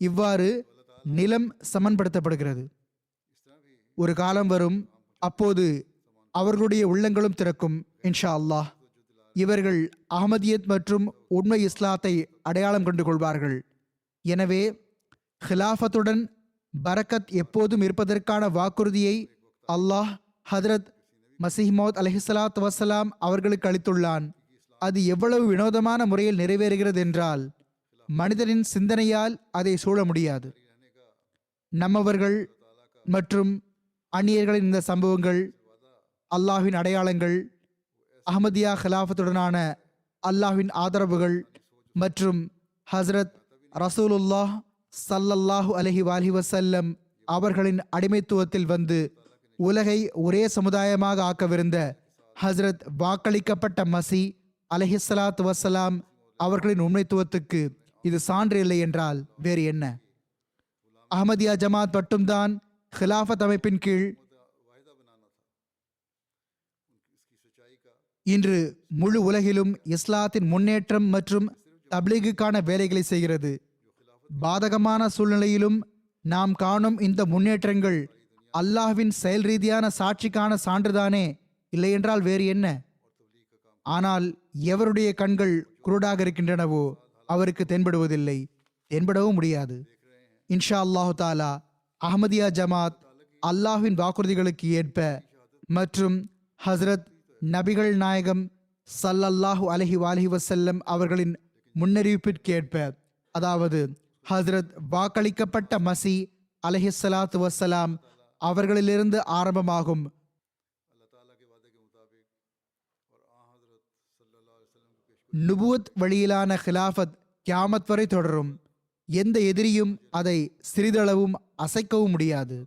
இவ்வாறு நிலம் சமன்படுத்தப்படுகிறது. ஒரு காலம் வரும், அப்போது அவர்களுடைய உள்ளங்களும் திறக்கும் இன்ஷா அல்லாஹ். இவர்கள் அஹமதியத் மற்றும் உண்மை இஸ்லாத்தை அடையாளம் கண்டு கொள்வார்கள். எனவே ஹிலாஃபத்துடன் பரக்கத் எப்போதும் இருப்பதற்கான வாக்குறுதியை அல்லாஹ் ஹதரத் மசீஹ் மௌத் அலைஹிஸ்ஸலாத்து வஸ்ஸலாம் அவர்களுக்கு அளித்துள்ளான். அது எவ்வளவு வினோதமான முறையில் நிறைவேறுகிறது என்றால் மனிதனின் சிந்தனையால் அதை சூழ முடியாது. நம்மவர்கள் மற்றும் அந்நியர்களின் இந்த சம்பவங்கள் அல்லாஹ்வின் அடையாளங்கள், அஹ்மதியா ஹிலாஃபத்துடனான அல்லாஹ்வின் ஆதரவுகள் மற்றும் ஹஸ்ரத் ரசூலுல்லாஹ் ஸல்லல்லாஹு அலைஹி வஸல்லம் அவர்களின் அடிமைத்துவத்தில் வந்து உலகை ஒரே சமுதாயமாக ஆக்கவிருந்த ஹஸ்ரத் வாக்களிக்கப்பட்ட மசி அலைஹிஸ்ஸலாத்து வஸ்ஸலாம் அவர்களின் உண்மைத்துவத்துக்கு இது சான்று இல்லை என்றால் வேறு என்ன? அஹ்மதியா ஜமாத் மட்டும்தான் ஹிலாஃபத் அமைப்பின் கீழ் இன்று முழு உலகிலும் இஸ்லாத்தின் முன்னேற்றம் மற்றும் தப்லீகுக்கான வேலைகளை செய்கிறது. பாதகமான சூழ்நிலையிலும் நாம் காணும் இந்த முன்னேற்றங்கள் அல்லாஹ்வின் செயல் ரீதியான சாட்சிக்கான சான்றுதானே, இல்லை என்றால் வேறு என்ன? ஆனால் எவருடைய கண்கள் குருடாக இருக்கின்றனவோ அவருக்கு தென்படுவதில்லை, தென்படவும் முடியாது. இன்ஷா அல்லாஹு தாலா அஹ்மதியா ஜமாத் அல்லாஹ்வின் வாக்குறுதிகளுக்கு ஏற்ப மற்றும் ஹஸ்ரத் நபிகள் நாயகம் ஸல்லல்லாஹு அலைஹி வஸல்லம் அவர்களின் முன்னறிவிப்பிற்கேற்ப, அதாவது ஹஸ்ரத் வாக்களிக்கப்பட்ட மசி அலைஹிஸ்ஸலாத்து வஸ்ஸலாம் அவர்களிலிருந்து ஆரம்பமாகும் நுபுவத் வழியிலான ஹிலாஃபத் கியாமத் வரை தொடரும். எந்த எதிரியும் அதை சிறிதளவும் அசைக்கவும் முடியாது.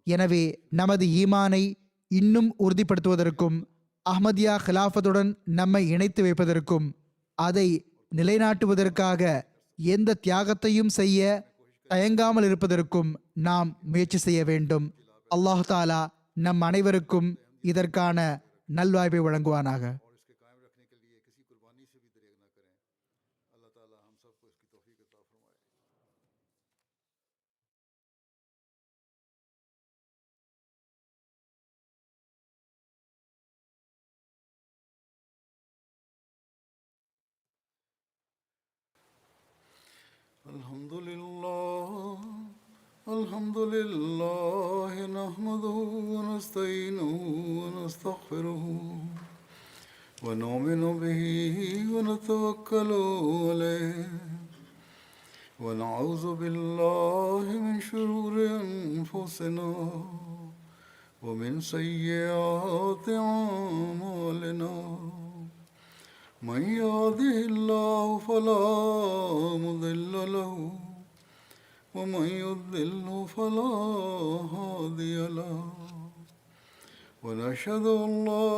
எனவே நமது ஈமானை இன்னும் உறுதிப்படுத்துவதற்கும் அஹ்மதியா ஹிலாஃபத்துடன் நம்மை இணைத்து வைப்பதற்கும் அதை நிலைநாட்டுவதற்காக எந்த தியாகத்தையும் செய்ய தயங்காமல் இருப்பதற்கும் நாம் முயற்சி செய்ய வேண்டும். அல்லாஹ் தாலா நம் அனைவருக்கும் இதற்கான நல்வாய்ப்பை வழங்குவானாக. الحمد لله نحمده ونستعينه ونستغفره ونؤمن به ونتوكل عليه ونعوذ بالله من شرور أنفسنا ومن سيئات أعمالنا من يهده الله فلا مضل له ومن يضلل فلا هادي له ونشهد أن لا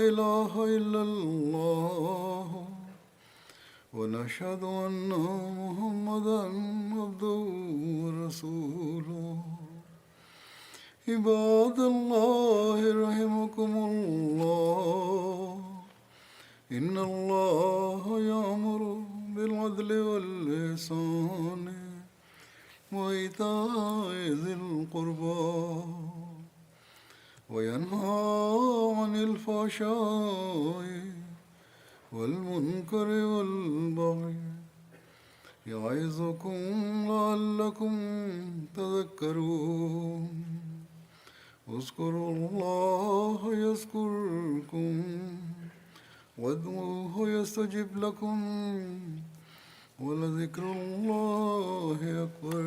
إله إلا الله ونشهد أن محمدا عبده ورسوله عباد الله رحمكم الله إن الله يأمر بالعدل والإحسان وإيتاء ذي القربى وينهى عن الفحشاء والمنكر والبغي يعظكم لعلكم تذكرون اذكروا الله يذكركم وادعوه يستجب لكم ولذكر الله أكبر.